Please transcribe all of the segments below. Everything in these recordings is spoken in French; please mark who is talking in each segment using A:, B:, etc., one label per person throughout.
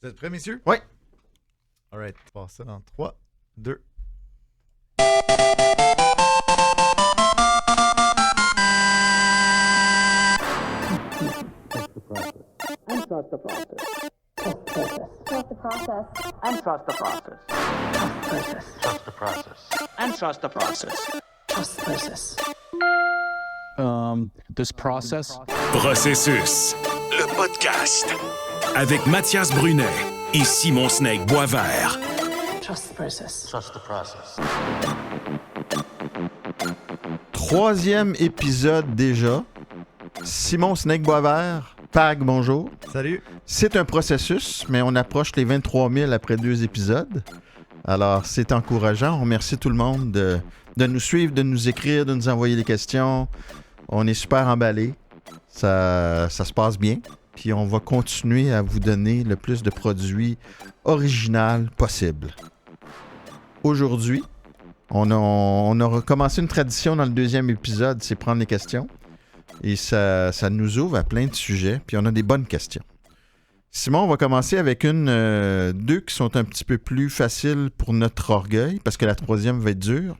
A: Vous êtes prêts, messieurs?
B: Oui.
A: All right, on passe ça dans 3, 2.
C: Trust the process. Trust the process.
D: And trust the process.
C: Trust the process.
D: And trust the process.
C: Trust the process.
E: This process.
F: Processus, le podcast. Avec Mathias Brunet et Simon Snake Boisvert.
C: Trust the process.
D: Trust the process.
B: 3e épisode déjà. Simon Snake Boisvert. Pag, bonjour.
A: Salut.
B: C'est un processus, mais on approche les 23 000 après 2 épisodes. Alors, c'est encourageant. On remercie tout le monde de nous suivre, de nous écrire, de nous envoyer des questions. On est super emballés. Ça se passe bien. Puis on va continuer à vous donner le plus de produits originaux possible. Aujourd'hui, on a recommencé une tradition dans le 2e épisode, c'est prendre les questions. Et ça nous ouvre à plein de sujets, puis on a des bonnes questions. Simon, on va commencer avec deux qui sont un petit peu plus faciles pour notre orgueil, parce que la 3e va être dure.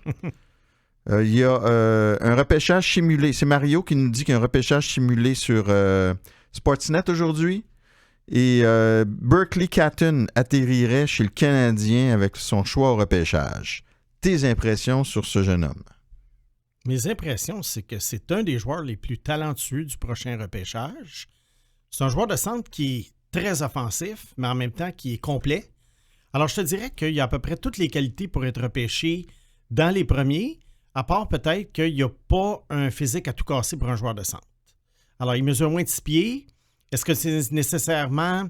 B: Il y a un repêchage simulé. C'est Mario qui nous dit qu'il y a un repêchage simulé sur Sportsnet aujourd'hui. Et Berkeley Catton atterrirait chez le Canadien avec son choix au repêchage. Tes impressions sur ce jeune homme?
G: Mes impressions, c'est que c'est un des joueurs les plus talentueux du prochain repêchage. C'est un joueur de centre qui est très offensif, mais en même temps qui est complet. Alors, je te dirais qu'il y a à peu près toutes les qualités pour être repêché dans les premiers, à part peut-être qu'il n'y a pas un physique à tout casser pour un joueur de centre. Alors, il mesure moins de 6 pieds. Est-ce que c'est nécessairement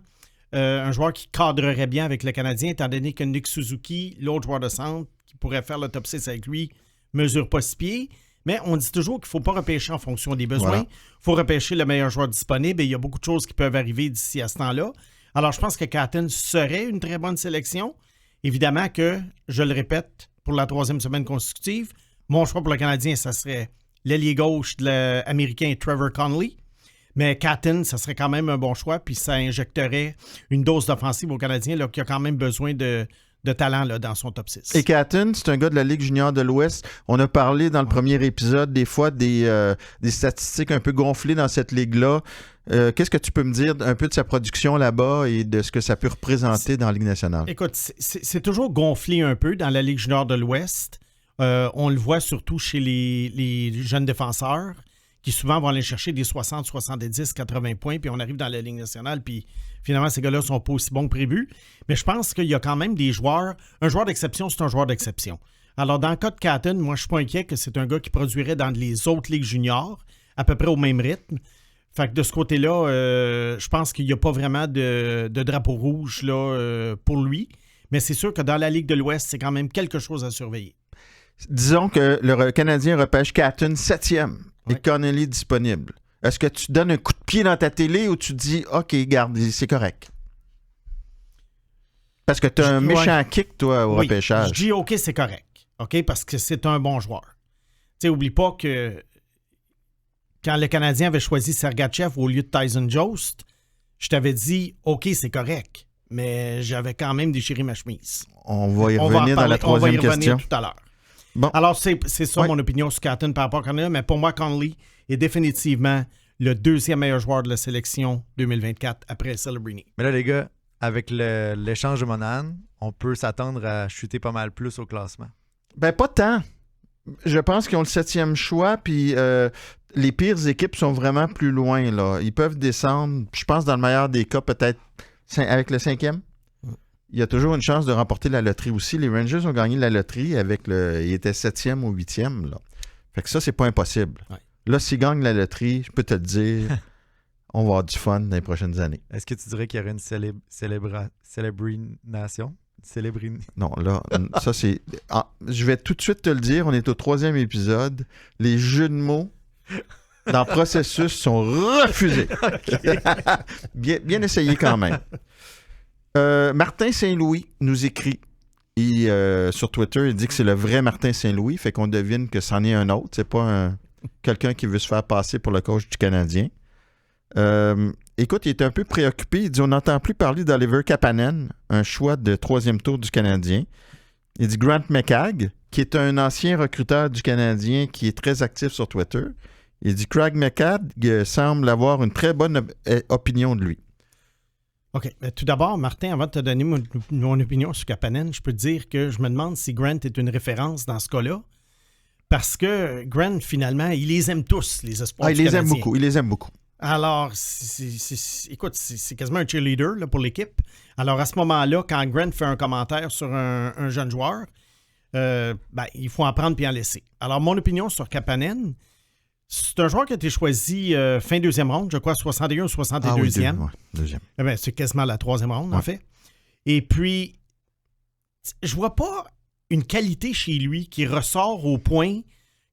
G: un joueur qui cadrerait bien avec le Canadien, étant donné que Nick Suzuki, l'autre joueur de centre, qui pourrait faire le top 6 avec lui, mesure pas 6 pieds, mais on dit toujours qu'il ne faut pas repêcher en fonction des besoins.
B: Voilà.
G: Il faut repêcher le meilleur joueur disponible et il y a beaucoup de choses qui peuvent arriver d'ici à ce temps-là. Alors, je pense que Catton serait une très bonne sélection. Évidemment que, je le répète, pour la 3e semaine consécutive, mon choix pour le Canadien, ça serait l'ailier gauche de l'Américain Trevor Connolly. Mais Catton, ça serait quand même un bon choix, puis ça injecterait une dose d'offensive au Canadien là, qui a quand même besoin de talent là, dans son top 6.
B: Et Catton, c'est un gars de la Ligue junior de l'Ouest. On a parlé dans le premier épisode des fois des statistiques un peu gonflées dans cette ligue-là. Qu'est-ce que tu peux me dire un peu de sa production là-bas et de ce que ça peut représenter dans la Ligue nationale?
G: Écoute, c'est toujours gonflé un peu dans la Ligue junior de l'Ouest. On le voit surtout chez les jeunes défenseurs qui souvent vont aller chercher des 60, 70, 80 points, puis on arrive dans la Ligue nationale, puis finalement, ces gars-là ne sont pas aussi bons que prévu. Mais je pense qu'il y a quand même des joueurs. Un joueur d'exception, c'est un joueur d'exception. Alors, dans le cas de Catton, moi, je ne suis pas inquiet que c'est un gars qui produirait dans les autres ligues juniors, à peu près au même rythme. Fait que de ce côté-là, je pense qu'il n'y a pas vraiment de drapeau rouge là, pour lui. Mais c'est sûr que dans la Ligue de l'Ouest, c'est quand même quelque chose à surveiller.
B: Disons que le Canadien repêche Catton 7e et Connolly disponible. Est-ce que tu donnes un coup de pied dans ta télé ou tu dis « OK, garde, c'est correct ». Parce que tu as un méchant kick, toi, au repêchage.
G: Je dis « OK, c'est correct ». OK, parce que c'est un bon joueur. Tu sais, oublie pas que quand le Canadien avait choisi Sergachev au lieu de Tyson Jost, je t'avais dit « OK, c'est correct ». Mais j'avais quand même déchiré ma chemise.
B: On va y revenir dans la 3e question.
G: On va y revenir tout à l'heure.
B: Bon.
G: Alors, c'est ça mon opinion sur Catton par rapport à Connolly, mais pour moi, Connolly est définitivement le 2e meilleur joueur de la sélection 2024 après Celebrini.
A: Mais là, les gars, avec l'échange de Monahan, on peut s'attendre à chuter pas mal plus au classement.
B: Ben, pas tant. Je pense qu'ils ont le 7e choix, puis les pires équipes sont vraiment plus loin, là. Ils peuvent descendre, je pense, dans le meilleur des cas, peut-être avec le 5e. Il y a toujours une chance de remporter la loterie aussi. Les Rangers ont gagné la loterie avec ils étaient 7e ou 8e, là. Fait que ça, c'est pas impossible. Ouais. Là, s'ils gagnent la loterie, je peux te le dire, on va avoir du fun dans les prochaines années.
A: Est-ce que tu dirais qu'il y aurait une célébrination?
B: Non, là, ça c'est... je vais tout de suite te le dire, on est au 3e épisode. Les jeux de mots dans le processus sont refusés. bien essayé quand même. Martin Saint-Louis nous écrit sur Twitter, il dit que c'est le vrai Martin Saint-Louis, fait qu'on devine que c'en est un autre. C'est pas quelqu'un qui veut se faire passer pour le coach du Canadien. écoute, il est un peu préoccupé. Il dit, on n'entend plus parler d'Oliver Kapanen, un choix de 3e tour du Canadien. Il dit Grant McCagg, qui est un ancien recruteur du Canadien qui est très actif sur Twitter. Il dit Craig McCagg semble avoir une très bonne opinion de lui.
G: OK. Tout d'abord, Martin, avant de te donner mon opinion sur Kapanen, je peux te dire que je me demande si Grant est une référence dans ce cas-là. Parce que Grant, finalement, il les aime tous, les espoirs du Canadien.
B: Il les aime beaucoup.
G: Alors, écoute, c'est quasiment un cheerleader là, pour l'équipe. Alors, à ce moment-là, quand Grant fait un commentaire sur un jeune joueur, il faut en prendre puis en laisser. Alors, mon opinion sur Kapanen, c'est un joueur qui a été choisi fin 2e ronde, je crois 61 ou 62e.
B: Deuxième.
G: C'est quasiment la 3e ronde, en fait. Et puis, je vois pas une qualité chez lui qui ressort au point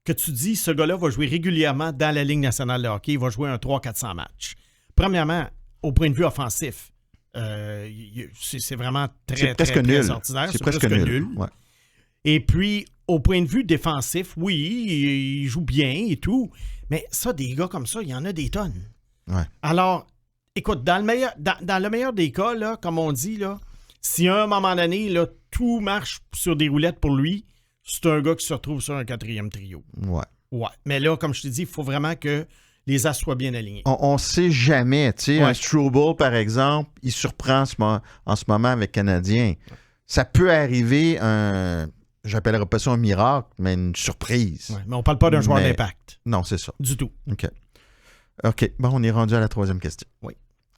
G: que tu dis, ce gars-là va jouer régulièrement dans la Ligue nationale de hockey, il va jouer un 300-400 matchs. Premièrement, au point de vue offensif, c'est vraiment très ordinaire.
B: C'est presque nul. Ouais.
G: Et puis, au point de vue défensif, oui, il joue bien et tout, mais ça, des gars comme ça, il y en a des tonnes.
B: Ouais.
G: Alors, écoute, dans le meilleur des cas, là, comme on dit, là, si à un moment donné, là, tout marche sur des roulettes pour lui, c'est un gars qui se retrouve sur un 4e trio. Ouais. Mais là, comme je te dis, il faut vraiment que les as soient bien alignés.
B: On ne sait jamais. Tu sais, un Struble, par exemple, il surprend en ce moment avec Canadien. Ça peut arriver j'appellerais pas ça un miracle, mais une surprise.
G: Ouais, mais on parle pas d'un joueur d'impact.
B: Non, c'est ça.
G: Du tout.
B: OK. Bon, on est rendu à la 3e question.
G: Oui.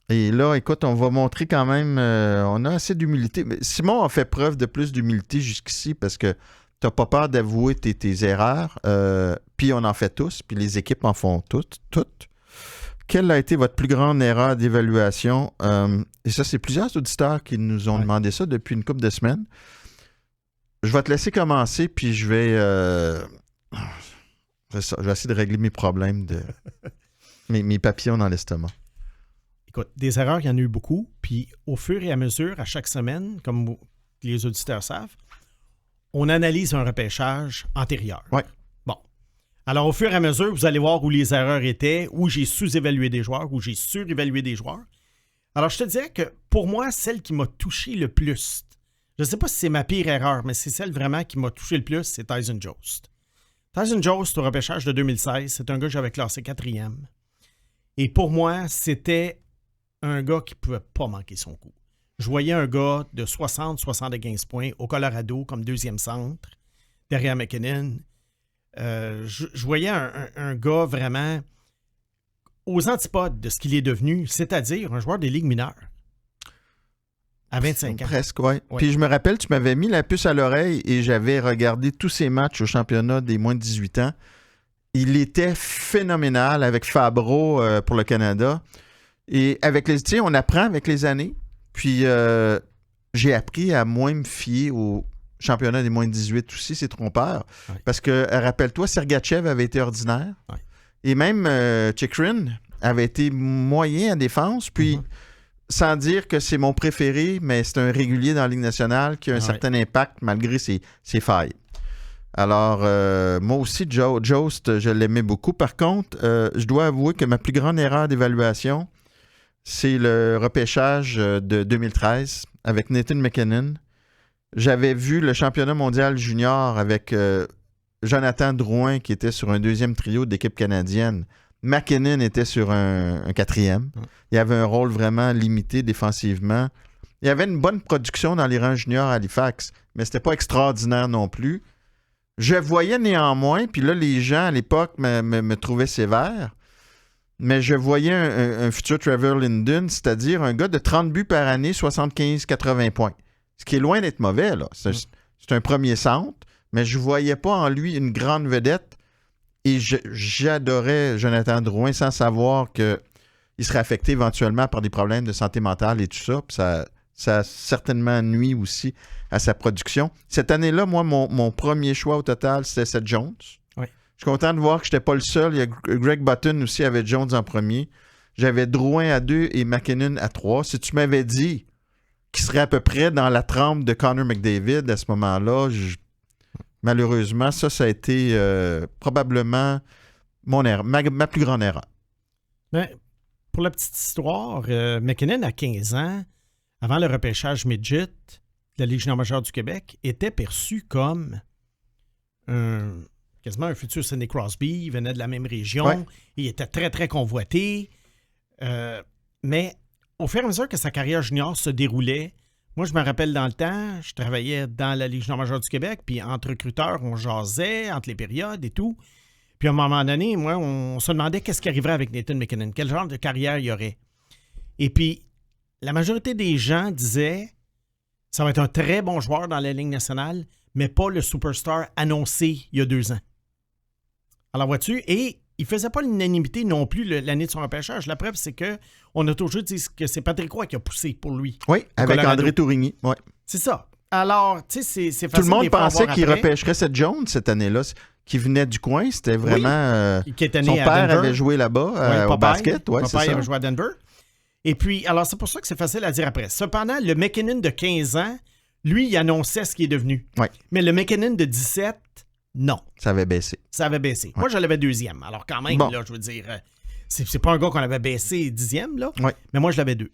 B: Et là, écoute, on va montrer quand même... on a assez d'humilité. Mais Simon a fait preuve de plus d'humilité jusqu'ici parce que tu n'as pas peur d'avouer tes erreurs. Puis on en fait tous. Puis les équipes en font toutes. Quelle a été votre plus grande erreur d'évaluation? Et ça, c'est plusieurs auditeurs qui nous ont demandé ça depuis une couple de semaines. Je vais te laisser commencer, puis je vais essayer de régler mes problèmes, mes papillons dans l'estomac.
G: Écoute, des erreurs, il y en a eu beaucoup. Puis au fur et à mesure, à chaque semaine, comme les auditeurs savent, on analyse un repêchage antérieur.
B: Oui.
G: Bon. Alors au fur et à mesure, vous allez voir où les erreurs étaient, où j'ai sous-évalué des joueurs, où j'ai surévalué des joueurs. Alors je te dirais que pour moi, celle qui m'a touché le plus, je ne sais pas si c'est ma pire erreur, mais c'est celle vraiment qui m'a touché le plus, c'est Tyson Jost. Tyson Jost, au repêchage de 2016, c'est un gars que j'avais classé 4e. Et pour moi, c'était un gars qui ne pouvait pas manquer son coup. Je voyais un gars de 60-75 points au Colorado comme 2e centre, derrière McKinnon. Je voyais un gars vraiment aux antipodes de ce qu'il est devenu, c'est-à-dire un joueur des ligues mineures. À 25 ans.
B: Presque, oui. Puis je me rappelle, tu m'avais mis la puce à l'oreille et j'avais regardé tous ses matchs au championnat des moins de 18 ans. Il était phénoménal avec Fabro pour le Canada. Et avec on apprend avec les années. Puis j'ai appris à moins me fier au championnat des moins de 18 aussi, c'est trompeur. Ouais. Parce que, rappelle-toi, Sergachev avait été ordinaire. Ouais. Et même Chychrun avait été moyen en défense. Puis, sans dire que c'est mon préféré, mais c'est un régulier dans la Ligue nationale qui a un certain impact malgré ses failles. Alors, moi aussi, Jost, je l'aimais beaucoup. Par contre, je dois avouer que ma plus grande erreur d'évaluation, c'est le repêchage de 2013 avec Nathan McKinnon. J'avais vu le championnat mondial junior avec Jonathan Drouin qui était sur un 2e trio d'équipe canadienne. McKinnon était sur un 4e. Il avait un rôle vraiment limité défensivement. Il y avait une bonne production dans les rangs juniors à Halifax, mais c'était pas extraordinaire non plus. Je voyais néanmoins, puis là, les gens à l'époque me trouvaient sévère, mais je voyais un futur Trevor Linden, c'est-à-dire un gars de 30 buts par année, 75-80 points. Ce qui est loin d'être mauvais, là. C'est un premier centre, mais je ne voyais pas en lui une grande vedette. Et j'adorais Jonathan Drouin sans savoir qu'il serait affecté éventuellement par des problèmes de santé mentale et tout ça. Puis ça a certainement nuit aussi à sa production. Cette année-là, moi, mon premier choix au total, c'était Seth Jones. Oui. Je suis content de voir que je n'étais pas le seul. Il y a Greg Button aussi avait Jones en premier. J'avais Drouin à 2 et McKinnon à 3. Si tu m'avais dit qu'il serait à peu près dans la trempe de Connor McDavid à ce moment-là, malheureusement, ça a été probablement ma plus grande erreur.
G: Mais pour la petite histoire, McKinnon, à 15 ans, avant le repêchage midget de la Légion majeure du Québec, était perçu comme quasiment un futur Sidney Crosby. Il venait de la même région.
B: Ouais.
G: Il était très, très convoité. Mais au fur et à mesure que sa carrière junior se déroulait, moi, je me rappelle dans le temps, je travaillais dans la Légion majeure du Québec, puis entre recruteurs, on jasait entre les périodes et tout. Puis à un moment donné, moi, on se demandait qu'est-ce qui arriverait avec Nathan McKinnon, quel genre de carrière il y aurait. Et puis, la majorité des gens disaient ça va être un très bon joueur dans la Ligue nationale, mais pas le superstar annoncé il y a 2 ans. Alors, vois-tu, et il ne faisait pas l'unanimité non plus l'année de son repêchage. La preuve, c'est qu'on a toujours dit que c'est Patrick Roy qui a poussé pour lui.
B: Oui, avec
G: Colorado.
B: André Tourigny. Ouais.
G: C'est ça. Alors, tu sais, c'est facile.
B: Tout le monde
G: des fois à
B: pensait
G: voir
B: qu'il
G: après.
B: repêcherait Seth Jones cette année-là, qui venait du coin. C'était vraiment...
G: Qui était né
B: son
G: à
B: père
G: Denver.
B: avait joué là-bas
G: Oui,
B: au
G: Popeye.
B: basket. Ouais, c'est
G: Popeye
B: ça.
G: avait joué à Denver. Et puis, alors, c'est pour ça que c'est facile à dire après. Cependant, le McKinnon de 15 ans, lui, il annonçait ce qu'il est devenu.
B: Ouais.
G: Mais le McKinnon de 17, non.
B: Ça avait baissé.
G: Ça avait baissé. Moi, je l'avais 2e. Alors, quand même,
B: Bon.
G: là, je veux dire, c'est pas un gars qu'on avait baissé 10e, là.
B: Ouais.
G: Mais moi, je l'avais 2.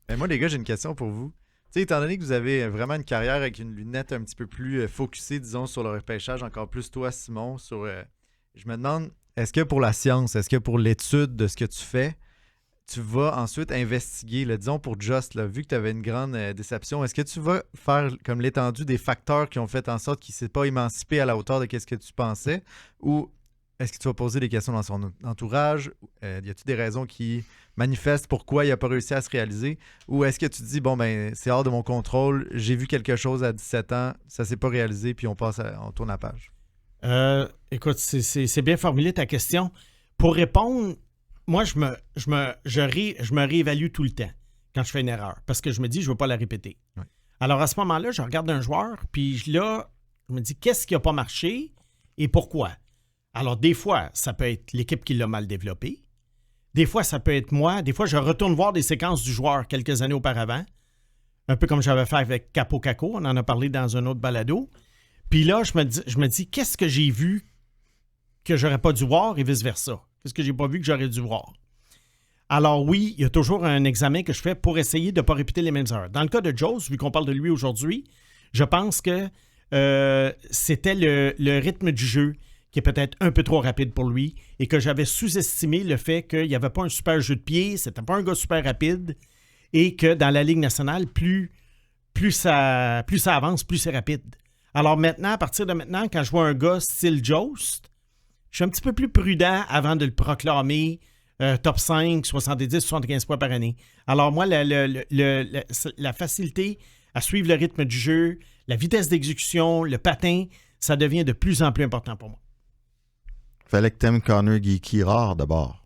A: Ben, moi, les gars, j'ai une question pour vous. Tu sais, étant donné que vous avez vraiment une carrière avec une lunette un petit peu plus focusée, disons, sur le repêchage, encore plus toi, Simon, je me demande, est-ce que pour la science, est-ce que pour l'étude de ce que tu fais, tu vas ensuite investiguer, là, disons pour Just, là, vu que tu avais une grande déception, est-ce que tu vas faire comme l'étendue des facteurs qui ont fait en sorte qu'il ne s'est pas émancipé à la hauteur de ce que tu pensais, ou est-ce que tu vas poser des questions dans son entourage? Y a-t-il des raisons qui manifestent pourquoi il n'a pas réussi à se réaliser? Ou est-ce que tu te dis, bon, ben c'est hors de mon contrôle, j'ai vu quelque chose à 17 ans, ça ne s'est pas réalisé, puis on tourne la page?
G: Écoute, c'est bien formulé ta question. Pour répondre, moi, je me réévalue tout le temps quand je fais une erreur, parce que je me dis, je ne veux pas la répéter.
A: Ouais.
G: Alors, à ce moment-là, je regarde un joueur, puis là, je me dis, qu'est-ce qui n'a pas marché et pourquoi? Alors, des fois, ça peut être l'équipe qui l'a mal développé. Des fois, ça peut être moi. Des fois, je retourne voir des séquences du joueur quelques années auparavant, un peu comme j'avais fait avec Capo Caco. On en a parlé dans un autre balado. Puis là, je me dis qu'est-ce que j'ai vu que j'aurais pas dû voir et vice-versa? Qu'est-ce que j'ai pas vu que j'aurais dû voir? Alors oui, il y a toujours un examen que je fais pour essayer de ne pas répéter les mêmes erreurs. Dans le cas de Jones, vu qu'on parle de lui aujourd'hui, je pense que c'était le rythme du jeu qui est peut-être un peu trop rapide pour lui et que j'avais sous-estimé le fait qu'il n'y avait pas un super jeu de pied, c'était pas un gars super rapide et que dans la Ligue nationale, plus ça avance, plus c'est rapide. Alors maintenant, à partir de maintenant, quand je vois un gars style Jost, je suis un petit peu plus prudent avant de le proclamer top 5, 70, 75 points par année. Alors moi, la facilité à suivre le rythme du jeu, la vitesse d'exécution, le patin, ça devient de plus en plus important pour moi.
B: Fallait que t'aimes Connor Geeky rare d'abord.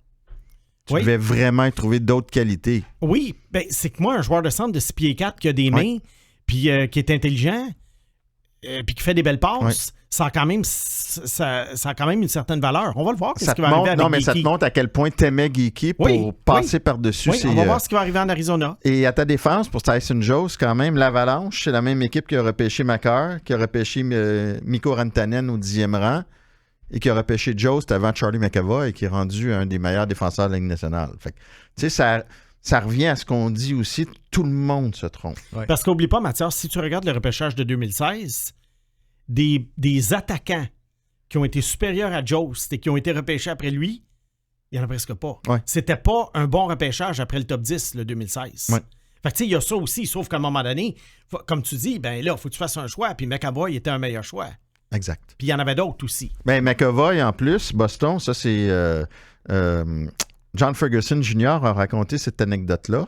B: Tu
G: Oui.
B: devais vraiment trouver d'autres qualités.
G: Oui, ben, c'est que moi, un joueur de centre de 6 pieds 4 qui a des mains, puis qui est intelligent, puis qui fait des belles passes, ça a quand même une certaine valeur. On va le voir, qu'est-ce qui va arriver avec
B: mais ça te
G: Geeky.
B: montre à quel point t'aimais Geeky pour passer par-dessus.
G: Oui, on va voir ce qui va arriver en Arizona.
B: Et à ta défense, pour Tyson Jost, quand même, l'Avalanche, c'est la même équipe qui a repêché Makar, qui a repêché Mikko Rantanen au 10e rang et qui a repêché Jost avant Charlie McAvoy et qui est rendu un des meilleurs défenseurs de la Ligue nationale. Fait que, tu sais, ça revient à ce qu'on dit aussi, tout le monde se trompe.
A: Ouais.
G: Parce qu'oublie pas, Mathias, si tu regardes le repêchage de 2016, des attaquants qui ont été supérieurs à Jost et qui ont été repêchés après lui, il n'y en a presque pas.
B: Ouais.
G: C'était pas un bon repêchage après le top 10, le 2016.
B: Ouais.
G: Fait que tu sais, il y a ça aussi, sauf qu'à un moment donné, comme tu dis, ben là, il faut que tu fasses un choix, puis McAvoy était un meilleur choix.
B: Exact.
G: Puis il y en avait d'autres aussi.
B: Ben, McAvoy, en plus, Boston, ça, c'est... John Ferguson Jr. a raconté cette anecdote-là.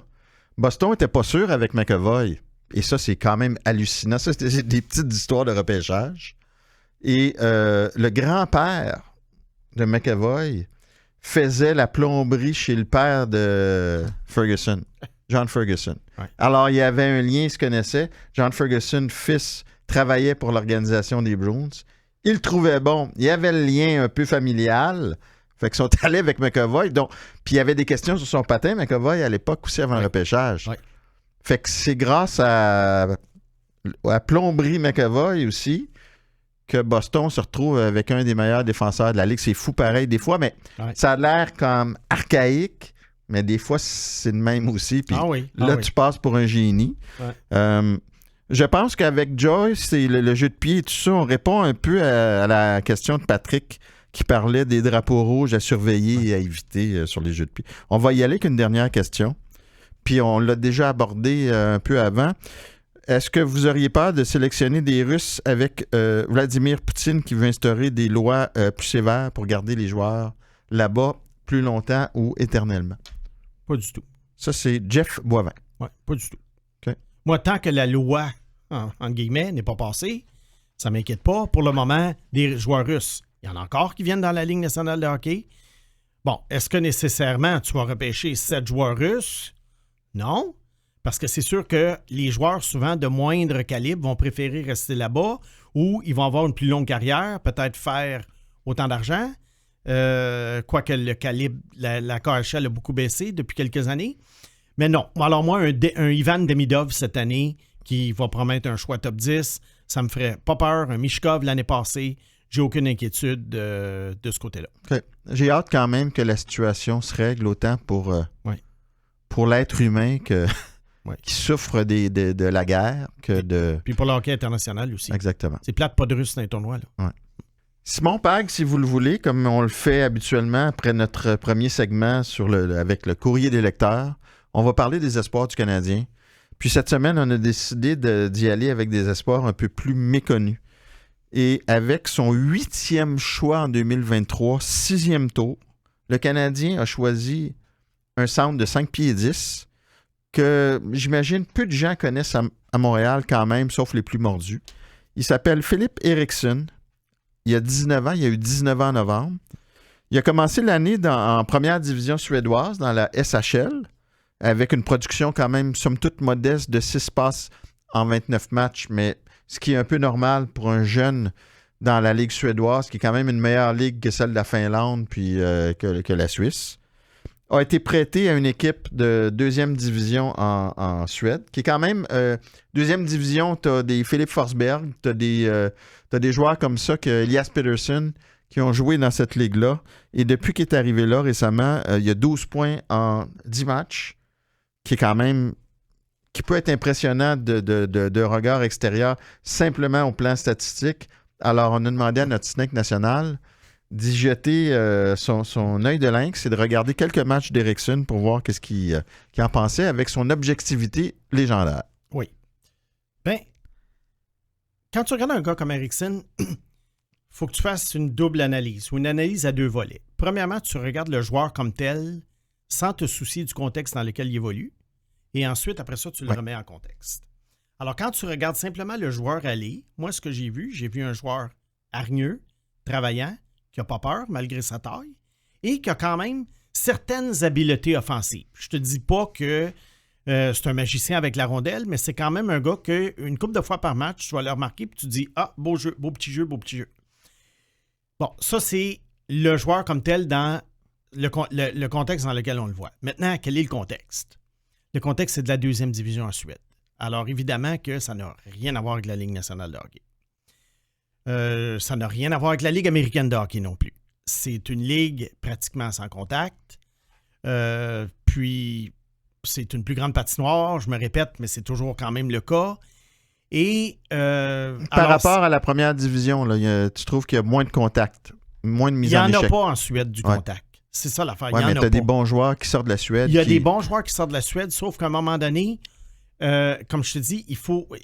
B: Boston n'était pas sûr avec McAvoy. Et ça, c'est quand même hallucinant. Ça, c'est des petites histoires de repêchage. Et le grand-père de McAvoy faisait la plomberie chez le père de Ferguson, John Ferguson.
G: Ouais.
B: Alors, il y avait un lien, ils se connaissaient. John Ferguson, fils, travaillait pour l'organisation des Bruins. Il le trouvait bon. Il y avait le lien un peu familial. Fait qu'ils sont allés avec McAvoy. Puis il y avait des questions sur son patin, McAvoy, à l'époque aussi, avant le repêchage.
G: Ouais.
B: Fait que c'est grâce à plomberie McAvoy aussi que Boston se retrouve avec un des meilleurs défenseurs de la Ligue. C'est fou pareil des fois, mais
G: Ouais.
B: ça a l'air comme archaïque, mais des fois, c'est le même aussi. Puis là,
G: oui.
B: tu passes pour un génie.
G: Ouais.
B: Je pense qu'avec Joyce, c'est le jeu de pied et tout ça, on répond un peu à la question de Patrick qui parlait des drapeaux rouges à surveiller et à éviter sur les jeux de pied. On va y aller avec une dernière question. Puis on l'a déjà abordé un peu avant. Est-ce que vous auriez peur de sélectionner des Russes avec Vladimir Poutine qui veut instaurer des lois plus sévères pour garder les joueurs là-bas plus longtemps ou éternellement?
G: Pas du tout.
B: Ça, c'est Jeff Boivin.
G: Ouais, pas du tout.
B: OK.
G: Moi, tant que la loi, entre guillemets, n'est pas passée, ça ne m'inquiète pas. Pour le moment, des joueurs russes, il y en a encore qui viennent dans la Ligue nationale de hockey. Bon, est-ce que nécessairement tu vas repêcher 7 joueurs russes? Non. Parce que c'est sûr que les joueurs, souvent de moindre calibre, vont préférer rester là-bas ou ils vont avoir une plus longue carrière, peut-être faire autant d'argent. Quoique le calibre, la KHL a beaucoup baissé depuis quelques années. Mais non. Alors moi, un Ivan Demidov cette année qui va promettre un choix top 10, ça me ferait pas peur. Un Mishkov l'année passée, j'ai aucune inquiétude de ce côté-là.
B: Okay. J'ai hâte quand même que la situation se règle autant pour l'être humain qui souffre de la guerre que de...
G: Puis pour le hockey international aussi.
B: Exactement.
G: C'est plate, pas de Russes dans les tournois. Là.
B: Ouais. Simon Pag, si vous le voulez, comme on le fait habituellement après notre premier segment avec le courrier des lecteurs, on va parler des espoirs du Canadien. Puis cette semaine, on a décidé d'y aller avec des espoirs un peu plus méconnus. Et avec son 8e choix en 2023, 6e tour, le Canadien a choisi un centre de 5 pieds 10 que j'imagine peu de gens connaissent à Montréal quand même, sauf les plus mordus. Il s'appelle Philippe Eriksson. Il a 19 ans, il a eu 19 ans en novembre. Il a commencé l'année en première division suédoise, dans la SHL, avec une production quand même, somme toute modeste, de 6 passes en 29 matchs, mais ce qui est un peu normal pour un jeune dans la Ligue suédoise, qui est quand même une meilleure ligue que celle de la Finlande puis que la Suisse. A été prêté à une équipe de deuxième division en Suède, qui est quand même... deuxième division, tu as des Philippe Forsberg, tu as des joueurs comme ça, que Elias Pettersson, qui ont joué dans cette ligue-là. Et depuis qu'il est arrivé là récemment, il y a 12 points en 10 matchs, qui est quand même... qui peut être impressionnant de regard extérieur, simplement au plan statistique. Alors, on a demandé à notre Snake national d'y jeter son œil de lynx et de regarder quelques matchs d'Eriksson pour voir qu'est-ce qu'il en pensait avec son objectivité légendaire.
G: Oui. Bien, quand tu regardes un gars comme Eriksson, il faut que tu fasses une double analyse ou une analyse à 2 volets. Premièrement, tu regardes le joueur comme tel sans te soucier du contexte dans lequel il évolue. Et ensuite, après ça, tu le remets en contexte. Alors, quand tu regardes simplement le joueur aller, moi, ce que j'ai vu un joueur hargneux, travaillant, qui n'a pas peur malgré sa taille et qui a quand même certaines habiletés offensives. Je te dis pas que c'est un magicien avec la rondelle, mais c'est quand même un gars qu'une couple de fois par match, tu vas le remarquer et tu te dis « Ah, beau jeu, beau petit jeu, beau petit jeu. » Bon, ça, c'est le joueur comme tel dans le contexte dans lequel on le voit. Maintenant, quel est le contexte? Le contexte, c'est de la deuxième division en Suède. Alors, évidemment que ça n'a rien à voir avec la Ligue nationale de hockey. Ça n'a rien à voir avec la Ligue américaine de hockey non plus. C'est une ligue pratiquement sans contact. Puis, c'est une plus grande patinoire, je me répète, mais c'est toujours quand même le cas. Et
B: par rapport à la première division, là, tu trouves qu'il y a moins de contact, moins de mise en échec?
G: Il n'y en a pas en Suède du contact. C'est ça l'affaire.
B: Oui, mais tu as des bons joueurs qui sortent de la Suède.
G: Il y a des bons joueurs qui sortent de la Suède, sauf qu'à un moment donné, comme je te dis,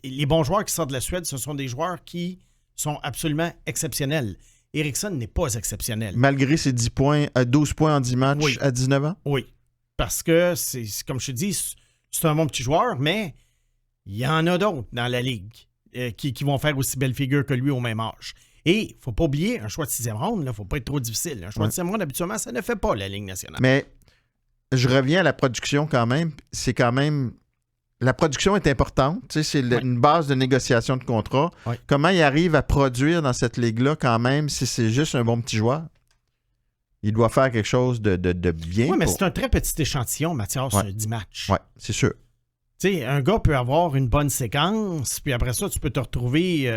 G: les bons joueurs qui sortent de la Suède, ce sont des joueurs qui sont absolument exceptionnels. Eriksson n'est pas exceptionnel.
B: Malgré ses 12 points en 10 matchs à 19 ans?
G: Oui. Parce que, comme je te dis, c'est un bon petit joueur, mais il y en a d'autres dans la Ligue qui vont faire aussi belle figure que lui au même âge. Et il ne faut pas oublier, un choix de 6e ronde, il ne faut pas être trop difficile. Un choix de 6e ronde, habituellement, ça ne fait pas la Ligue nationale.
B: Mais je reviens à la production quand même. C'est quand même... La production est importante. Tu sais, c'est une base de négociation de contrat. Oui. Comment il arrive à produire dans cette ligue-là quand même si c'est juste un bon petit joueur? Il doit faire quelque chose de bien.
G: Oui, mais c'est un très petit échantillon, Mathias, sur 10 matchs.
B: Oui, c'est sûr.
G: Tu sais, un gars peut avoir une bonne séquence, puis après ça, tu peux te retrouver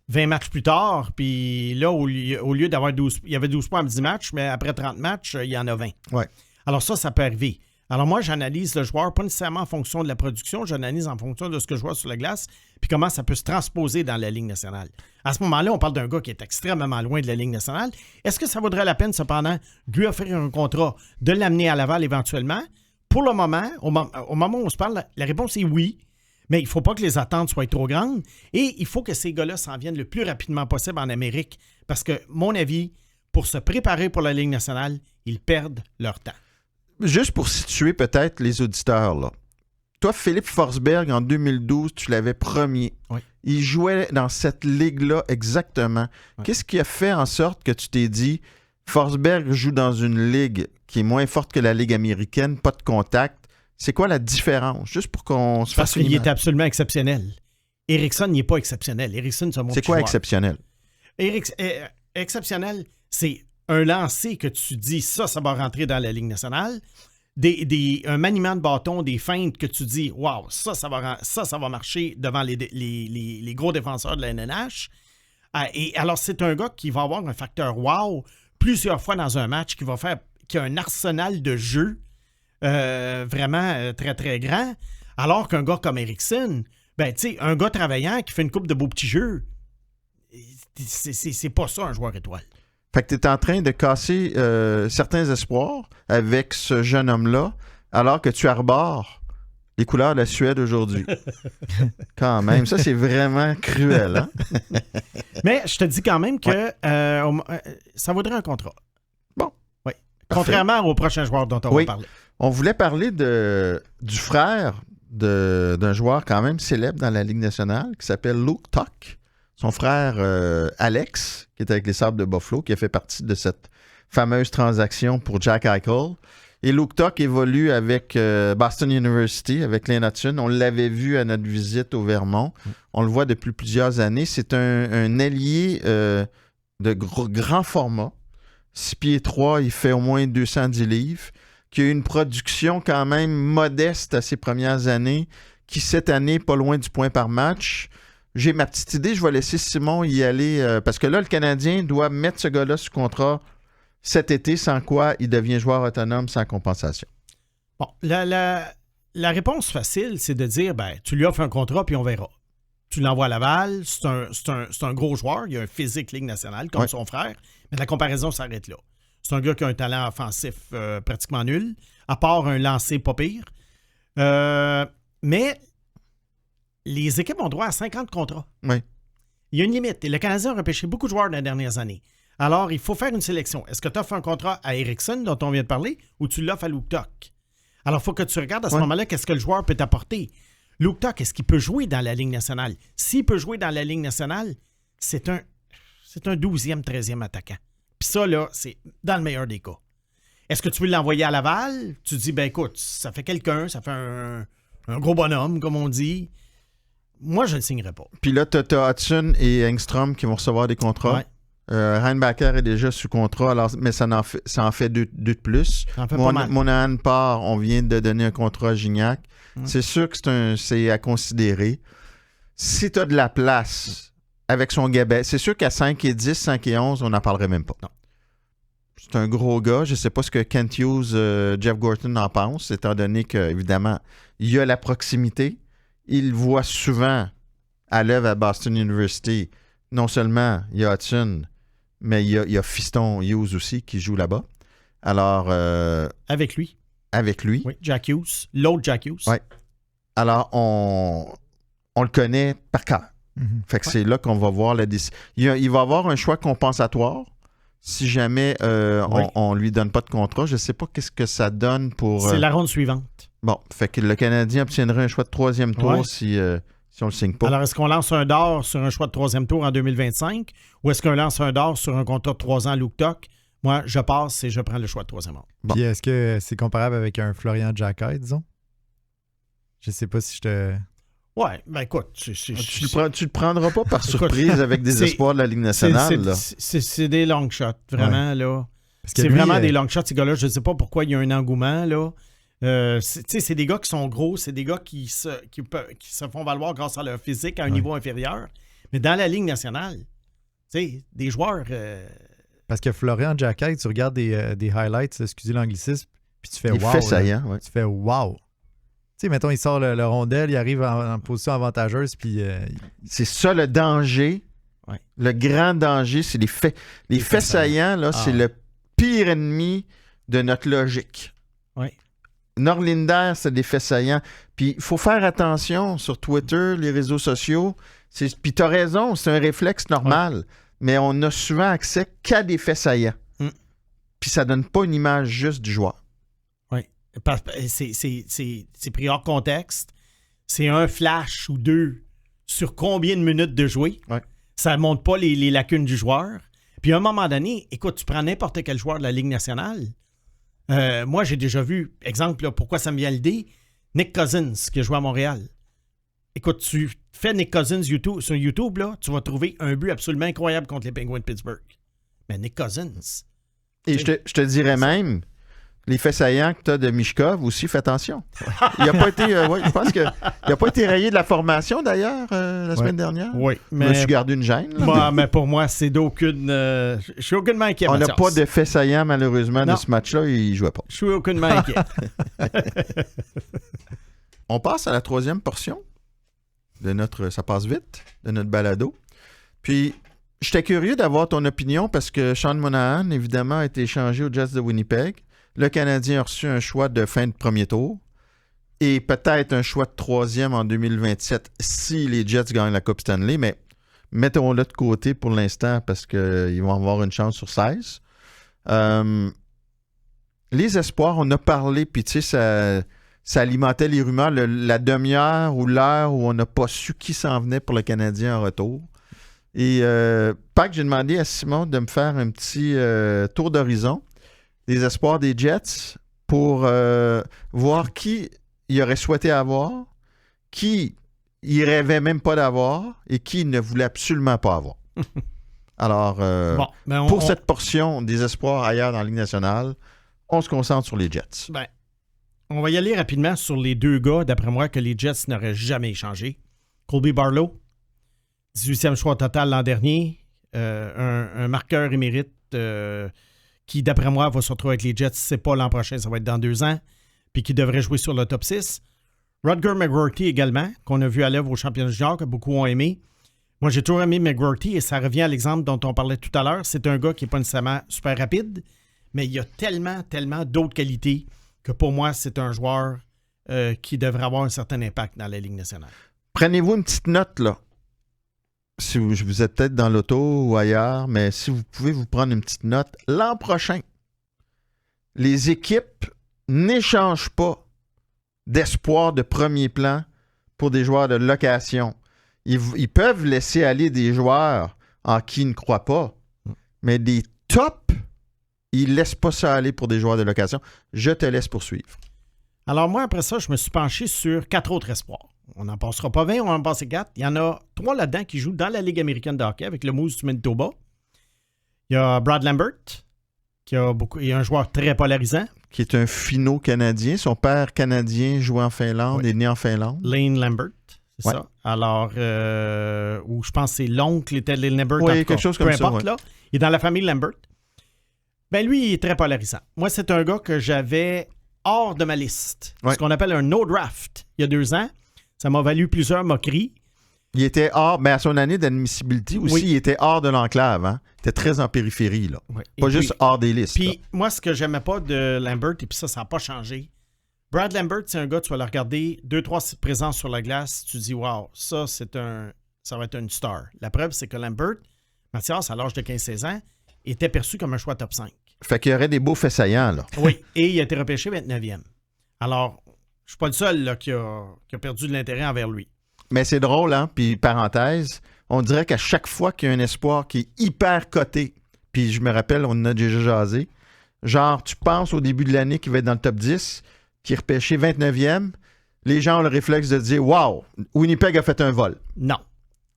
G: 20 matchs plus tard, puis là, au lieu d'avoir 12... Il y avait 12 points en 10 matchs, mais après 30 matchs, il y en a 20.
B: Ouais.
G: Alors ça peut arriver. Alors moi, j'analyse le joueur pas nécessairement en fonction de la production, j'analyse en fonction de ce que je vois sur la glace, puis comment ça peut se transposer dans la Ligue nationale. À ce moment-là, on parle d'un gars qui est extrêmement loin de la Ligue nationale. Est-ce que ça vaudrait la peine, cependant, de lui offrir un contrat, de l'amener à Laval éventuellement? Pour le moment, au moment où on se parle, la réponse est oui, mais il ne faut pas que les attentes soient trop grandes et il faut que ces gars-là s'en viennent le plus rapidement possible en Amérique parce que, mon avis, pour se préparer pour la Ligue nationale, ils perdent leur temps.
B: Juste pour situer peut-être les auditeurs, là. Toi, Philippe Forsberg, en 2012, tu l'avais premier.
G: Oui.
B: Il jouait dans cette ligue-là exactement.
G: Oui.
B: Qu'est-ce qui a fait en sorte que tu t'es dit, Forsberg joue dans une ligue qui est moins forte que la Ligue américaine, pas de contact. C'est quoi la différence? Juste pour qu'on se fasse
G: Parce
B: une
G: qu'il
B: image.
G: est absolument exceptionnel. Eriksson n'est pas exceptionnel. Eriksson, c'est un bon
B: C'est
G: petit
B: quoi
G: joueur.
B: exceptionnel?
G: Exceptionnel, c'est un lancer que tu dis, ça va rentrer dans la Ligue nationale. Un maniement de bâton, des feintes que tu dis, waouh, ça va marcher devant les gros défenseurs de la NNH. Et alors, c'est un gars qui va avoir un facteur wow plusieurs fois dans un match, qui a un arsenal de jeu vraiment très, très grand. Alors qu'un gars comme Eriksson, ben, tu sais, un gars travaillant qui fait une coupe de beaux petits jeux, c'est pas ça un joueur étoile.
B: Fait que tu es en train de casser certains espoirs avec ce jeune homme-là, alors que tu arbores les couleurs de la Suède aujourd'hui. Quand même, ça, c'est vraiment cruel. Hein?
G: Mais je te dis quand même que ça vaudrait un contrat.
B: Bon.
G: Oui.
B: Parfait.
G: Contrairement aux prochains joueurs dont on
B: Oui.
G: va parler.
B: On voulait parler du frère d'un joueur quand même célèbre dans la Ligue nationale qui s'appelle Luke Tuch. Son frère Alex, qui est avec les Sabres de Buffalo, qui a fait partie de cette fameuse transaction pour Jack Eichel. Et Luke Tuch évolue avec Boston University, avec Lane Hutson. On l'avait vu à notre visite au Vermont. On le voit depuis plusieurs années. C'est un ailier de grand format. 6 pieds 3, il fait au moins 210 livres. Qui a eu une production quand même modeste à ses premières années, qui cette année, pas loin du point par match. J'ai ma petite idée, je vais laisser Simon y aller, parce que là, le Canadien doit mettre ce gars-là sous contrat cet été, sans quoi il devient joueur autonome sans compensation.
G: Bon, la réponse facile, c'est de dire, ben, tu lui offres un contrat, puis on verra. Tu l'envoies à Laval, c'est un gros joueur, il a un physique Ligue nationale, comme son frère, mais la comparaison s'arrête là. C'est un gars qui a un talent offensif pratiquement nul, à part un lancer pas pire. Mais les équipes ont droit à 50 contrats.
B: Oui.
G: Il y a une limite. Et le Canadien a repêché beaucoup de joueurs dans les dernières années. Alors, il faut faire une sélection. Est-ce que tu offres un contrat à Eriksson, dont on vient de parler, ou tu l'offres à Luke Tuch? Alors, il faut que tu regardes à ce moment-là qu'est-ce que le joueur peut t'apporter. Luke Tuch, est-ce qu'il peut jouer dans la Ligue nationale? S'il peut jouer dans la Ligue nationale, c'est un 12e, 13e attaquant. Puis ça, là, c'est dans le meilleur des cas. Est-ce que tu veux l'envoyer à Laval? Tu dis, ben écoute, ça fait quelqu'un, ça fait un gros bonhomme, comme on dit. Moi, je ne le signerais pas.
B: Puis là, tu as Hudson et Engstrom qui vont recevoir des contrats.
G: Ouais.
B: Reinbacker est déjà sous contrat, alors, mais ça en fait deux de plus.
G: Ça en fait pas mal.
B: Monahan part, on vient de donner un contrat à Gignac. C'est sûr que c'est à considérer. Si tu as de la place avec son gabarit, c'est sûr qu'à 5 et 10, 5 et 11, on n'en parlerait même pas.
G: Non.
B: C'est un gros gars. Je ne sais pas ce que Kent Hughes, Jeff Gorton en pense, étant donné qu'évidemment, il y a la proximité. Il voit souvent à l'œuvre à Boston University. Non seulement il y a Hudson, mais il y a Fiston Hughes aussi qui joue là-bas. Alors,
G: Avec lui.
B: avec lui.
G: Oui, Jack Hughes. L'autre Jack Hughes.
B: Ouais. Alors, on le connaît par cœur.
A: Mhm.
B: Fait que c'est là qu'on va voir la décision. Il va avoir un choix compensatoire si jamais on lui donne pas de contrat. Je ne sais pas qu'est-ce que ça donne pour...
G: C'est la ronde suivante.
B: Bon, fait que le Canadien obtiendrait un choix de 3e tour
G: Ouais.
B: si on le signe pas.
G: Alors, est-ce qu'on lance un d'or sur un choix de 3e tour en 2025 ou est-ce qu'on lance un d'or sur un contrat de 3 ans Luke Tuch? Moi, je passe et je prends le choix de 3e tour.
B: Bon.
A: Puis est-ce que c'est comparable avec un Florian Jacquet, disons? Je sais pas si je te...
G: Ouais, ben écoute,
B: Tu le prendras pas par surprise avec des
G: c'est-
B: espoirs de la Ligue nationale. là.
G: c'est des long shots, vraiment, là.
A: Parce que
G: C'est
A: lui,
G: vraiment des long shots, ces gars-là. Je ne sais pas pourquoi il y a un engouement, là. C'est des gars qui sont gros, c'est des gars qui se font valoir grâce à leur physique à un niveau inférieur. Mais dans la Ligue nationale, des joueurs...
A: Parce que Florian Jacquet, tu regardes des highlights, excusez l'anglicisme, Puis tu fais
B: Il
A: wow.
B: fait
A: là.
B: saillant, ouais.
A: Tu fais wow. Tu sais, mettons, il sort le rondelle, il arrive en position avantageuse, puis
B: C'est ça le danger.
G: Ouais.
B: Le grand danger, c'est les faits. Les faits saillants, là, c'est le pire ennemi de notre logique.
G: Ouais.
B: Norlinder, c'est des faits saillants. Puis il faut faire attention sur Twitter, les réseaux sociaux. Puis tu as raison, c'est un réflexe normal. Ouais. Mais on n'a souvent accès qu'à des faits saillants. Puis ça donne pas une image juste du joueur.
G: Oui. C'est pris hors contexte. C'est un flash ou deux sur combien de minutes de jouer.
B: Ouais.
G: Ça ne montre pas les lacunes du joueur. Puis à un moment donné, écoute, tu prends n'importe quel joueur de la Ligue nationale. Moi, j'ai déjà vu, exemple, là, pourquoi ça me vient à l'idée, Nick Cousins, qui a joué à Montréal. Écoute, tu fais Nick Cousins sur YouTube, là, tu vas trouver un but absolument incroyable contre les Penguins de Pittsburgh. Mais Nick Cousins...
B: Et je te dirais même, les faits saillants que tu as de Mishkov aussi, fais attention. Il n'a pas été, je pense qu'il n'a pas été rayé de la formation d'ailleurs la semaine dernière.
G: Oui,
B: mais... Je me suis gardé une gêne.
G: Mais pour moi, c'est d'aucune... je suis aucunement inquiet,
B: On n'a
G: Mathias.
B: pas de faits saillants, malheureusement, de ce match-là. Il ne jouait pas.
G: Je suis aucunement inquiet.
B: On passe à la troisième portion de notre... Ça passe vite, de notre balado. Puis... J'étais curieux d'avoir ton opinion parce que Sean Monahan, évidemment, a été échangé aux Jets de Winnipeg. Le Canadien a reçu un choix de fin de premier tour et peut-être un choix de troisième en 2027 si les Jets gagnent la Coupe Stanley, mais mettons-le de côté pour l'instant parce qu'ils vont avoir une chance sur 16. Les espoirs, on a parlé, puis tu sais, ça alimentait les rumeurs, la demi-heure ou l'heure où on n'a pas su qui s'en venait pour le Canadien en retour. Et j'ai demandé à Simon de me faire un petit tour d'horizon des espoirs des Jets pour voir qui il aurait souhaité avoir, qui il rêvait même pas d'avoir et qui il ne voulait absolument pas avoir. Alors, pour cette portion des espoirs ailleurs dans la Ligue nationale, on se concentre sur les Jets.
G: Ben, on va y aller rapidement sur les deux gars, d'après moi, que les Jets n'auraient jamais échangé. Colby Barlow, 18e choix total l'an dernier, un marqueur émérite qui, d'après moi, va se retrouver avec les Jets. Si ce n'est pas l'an prochain, ça va être dans 2 ans, puis qui devrait jouer sur le top 6. Rutger McGroarty également, qu'on a vu à l'œuvre au championnat junior, que beaucoup ont aimé. Moi, j'ai toujours aimé McGroarty et ça revient à l'exemple dont on parlait tout à l'heure. C'est un gars qui n'est pas nécessairement super rapide, mais il y a tellement d'autres qualités que pour moi, c'est un joueur qui devrait avoir un certain impact dans la Ligue nationale.
B: Prenez-vous une petite note, là. Si vous êtes peut-être dans l'auto ou ailleurs, mais si vous pouvez vous prendre une petite note, l'an prochain, les équipes n'échangent pas d'espoir de premier plan pour des joueurs de location. Ils peuvent laisser aller des joueurs en qui ils ne croient pas, mais des tops, ils ne laissent pas ça aller pour des joueurs de location. Je te laisse poursuivre.
G: Alors moi, après ça, je me suis penché sur 4 autres espoirs. On n'en passera pas 20, on va en passer 4. Il y en a 3 là-dedans qui jouent dans la Ligue américaine de hockey avec le Moose du Manitoba. Il y a Brad Lambert, qui a il est un joueur très polarisant.
B: Qui est un finno-canadien. Son père canadien jouait en Finlande, est né en Finlande.
G: Lane Lambert, c'est ça. Alors, ou je pense que c'est l'oncle était Lane Lambert.
B: Oui, quelque chose comme ça.
G: Peu importe, là. Il est dans la famille Lambert. Ben lui, il est très polarisant. Moi, c'est un gars que j'avais hors de ma liste. Ce qu'on appelle un no draft il y a 2 ans. Ça m'a valu plusieurs moqueries. Il
B: était hors, mais à son année d'admissibilité aussi, il était hors de l'enclave. Hein? Il était très en périphérie, là.
G: Oui.
B: Pas juste hors des listes.
G: Puis moi, ce que j'aimais pas de Lambert, et puis ça n'a pas changé. Brad Lambert, c'est un gars, tu vas le regarder, 2-3 présences sur la glace, tu dis, wow, ça va être une star. La preuve, c'est que Lambert, Mathias, à l'âge de 15-16 ans, était perçu comme un choix top 5.
B: Fait qu'il y aurait des beaux faits saillants, là.
G: Oui, et il a été repêché 29e. Alors, je suis pas le seul là, qui a perdu de l'intérêt envers lui.
B: Mais c'est drôle, hein? Puis, parenthèse, on dirait qu'à chaque fois qu'il y a un espoir qui est hyper coté, puis je me rappelle, on en a déjà jasé, genre, tu penses au début de l'année qu'il va être dans le top 10, qui est repêché 29e, les gens ont le réflexe de dire « Wow, Winnipeg a fait un vol ».
G: Non.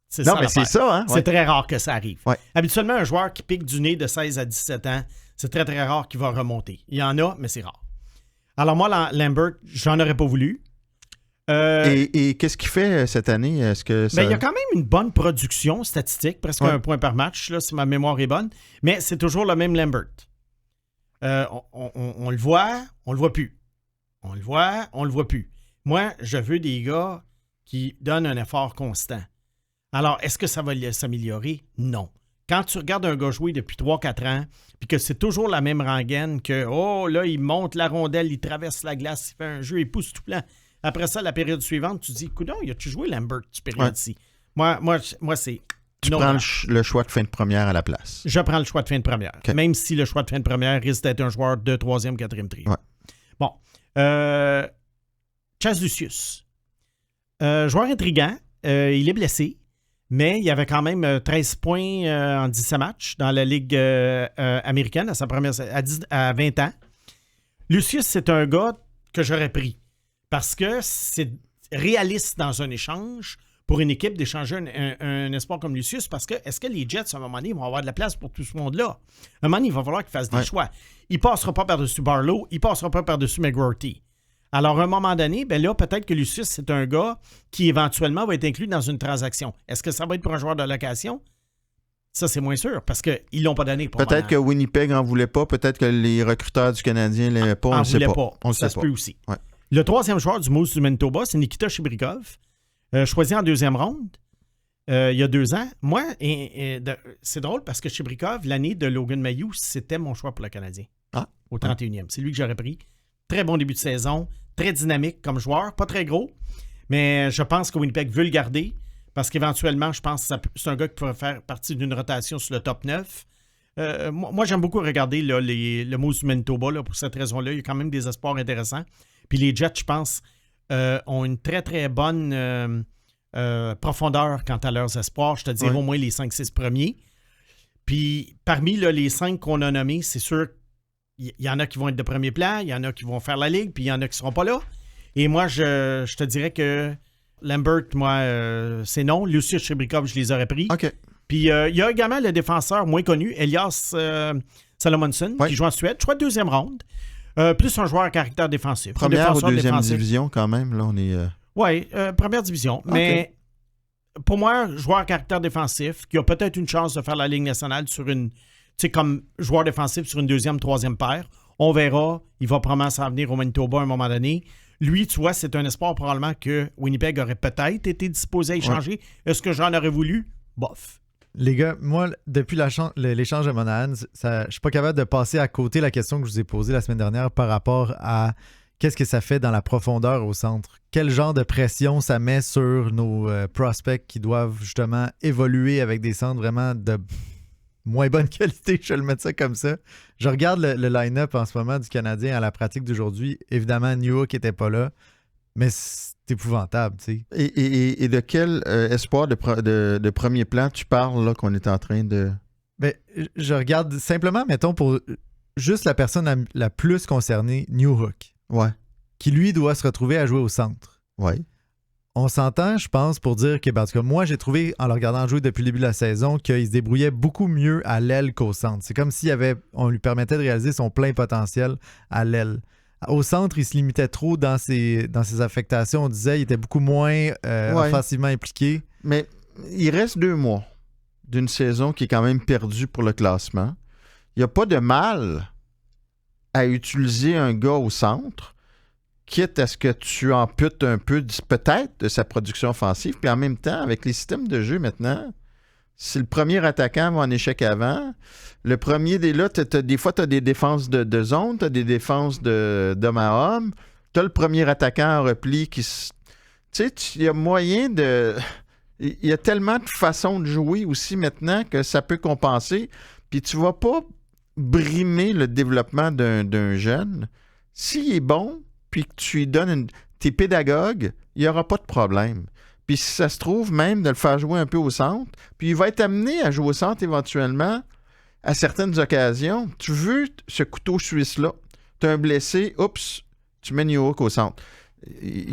G: C'est
B: ça, hein?
G: C'est très rare que ça arrive.
B: Ouais.
G: Habituellement, un joueur qui pique du nez de 16 à 17 ans, c'est très, très rare qu'il va remonter. Il y en a, mais c'est rare. Alors moi, Lambert, j'en aurais pas voulu.
B: Et qu'est-ce qu'il fait cette année? Est-ce que ça...
G: il y a quand même une bonne production statistique, presque 1 point par match, là, si ma mémoire est bonne, mais c'est toujours le même Lambert. On le voit, on le voit plus. On le voit, on le voit plus. Moi, je veux des gars qui donnent un effort constant. Alors, est-ce que ça va s'améliorer? Non. Quand tu regardes un gars jouer depuis 3-4 ans, puis que c'est toujours la même rengaine, que, oh, là, il monte la rondelle, il traverse la glace, il fait un jeu, il pousse tout plein. Après ça, la période suivante, tu dis, coudonc, il a-tu joué Lambert, cette période-ci? Moi, c'est...
B: Tu prends le choix de fin de première à la place.
G: Je prends le choix de fin de première.
B: Okay.
G: Même si le choix de fin de première risque d'être un joueur de 3e, 4e trio.
B: Ouais.
G: Bon. Chaz Lucius. Joueur intriguant. Il est blessé. Mais il y avait quand même 13 points en 17 matchs dans la Ligue américaine à sa première à 20 ans. Lucius, c'est un gars que j'aurais pris. Parce que c'est réaliste dans un échange pour une équipe d'échanger un espoir comme Lucius, parce que est-ce que les Jets, à un moment donné, vont avoir de la place pour tout ce monde-là? À un moment donné, il va falloir qu'ils fassent des choix. Il ne passera pas par-dessus Barlow, il ne passera pas par-dessus McGroarty. Alors, à un moment donné, ben là, peut-être que Lucius, c'est un gars qui, éventuellement, va être inclus dans une transaction. Est-ce que ça va être pour un joueur de location? Ça, c'est moins sûr, parce qu'ils ne l'ont pas donné.
B: Peut-être que Winnipeg n'en voulait pas, peut-être que les recruteurs du Canadien ne l'aimaient pas, on ne sait pas. On
G: ça
B: sait
G: se
B: pas.
G: peut aussi.
B: Ouais.
G: Le 3e joueur du Moose du Manitoba, c'est Nikita Chibrikov, choisi en 2e ronde il y a 2 ans. Moi, c'est drôle parce que Chibrikov, l'année de Logan Mayou, c'était mon choix pour le Canadien. Au 31e. C'est lui que j'aurais pris. Très bon début de saison, très dynamique comme joueur, pas très gros, mais je pense que Winnipeg veut le garder parce qu'éventuellement, je pense que c'est un gars qui pourrait faire partie d'une rotation sur le top 9. Moi, j'aime beaucoup regarder là, le Moose du Manitoba là, pour cette raison-là. Il y a quand même des espoirs intéressants. Puis les Jets, je pense, ont une très, très bonne profondeur quant à leurs espoirs. Je te dirais au moins les 5-6 premiers. Puis parmi là, les 5 qu'on a nommés, c'est sûr qu'il y en a qui vont être de premier plan, il y en a qui vont faire la Ligue, puis il y en a qui ne seront pas là. Et moi, je te dirais que Lambert, moi, c'est non. Lucius Chibrikov, je les aurais pris.
B: OK.
G: Puis il y a également le défenseur moins connu, Elias Salomonson, qui joue en Suède. Je crois 2e ronde. Plus un joueur à caractère défensif.
B: Première ou 2e division quand même, là, on est...
G: Oui, première division. Okay. Mais pour moi, joueur à caractère défensif, qui a peut-être une chance de faire la Ligue nationale sur une... Tu sais, comme joueur défensif sur une 2e, 3e paire. On verra. Il va probablement s'en venir au Manitoba à un moment donné. Lui, tu vois, c'est un espoir probablement que Winnipeg aurait peut-être été disposé à échanger. Ouais. Est-ce que j'en aurais voulu? Bof.
A: Les gars, moi, depuis l'échange de Monahan, je suis pas capable de passer à côté la question que je vous ai posée la semaine dernière par rapport à qu'est-ce que ça fait dans la profondeur au centre. Quel genre de pression ça met sur nos prospects qui doivent justement évoluer avec des centres vraiment de moins bonne qualité, je vais le mettre ça comme ça. Je regarde le line-up en ce moment du Canadien à la pratique d'aujourd'hui. Évidemment, Newhook n'était pas là, mais c'est épouvantable, tu sais.
B: Et de quel espoir de premier plan tu parles, là, qu'on est en train de...
A: Ben, je regarde simplement, mettons, pour juste la personne la plus concernée, Newhook.
B: Ouais.
A: Qui, lui, doit se retrouver à jouer au centre.
B: Ouais.
A: On s'entend, je pense, pour dire que, en tout cas, moi, j'ai trouvé, en le regardant jouer depuis le début de la saison, qu'il se débrouillait beaucoup mieux à l'aile qu'au centre. C'est comme on lui permettait de réaliser son plein potentiel à l'aile. Au centre, il se limitait trop dans ses affectations. On disait qu'il était beaucoup moins offensivement impliqué.
B: Mais il reste 2 mois d'une saison qui est quand même perdue pour le classement. Il n'y a pas de mal à utiliser un gars au centre, quitte à ce que tu amputes un peu peut-être de sa production offensive, puis en même temps, avec les systèmes de jeu maintenant, si le premier attaquant va en échec avant, le premier là, des fois, tu as des défenses de zone, tu as des défenses d'homme à homme, tu as le premier attaquant en repli qui... Tu sais, il y a moyen de... Il y a tellement de façons de jouer aussi maintenant que ça peut compenser, puis tu vas pas brimer le développement d'un jeune. S'il est bon, puis que tu lui donnes tes pédagogues, il n'y aura pas de problème. Puis si ça se trouve, même de le faire jouer un peu au centre, puis il va être amené à jouer au centre éventuellement à certaines occasions. Tu veux ce couteau suisse-là, tu as un blessé, oups, tu mets Newhook au centre.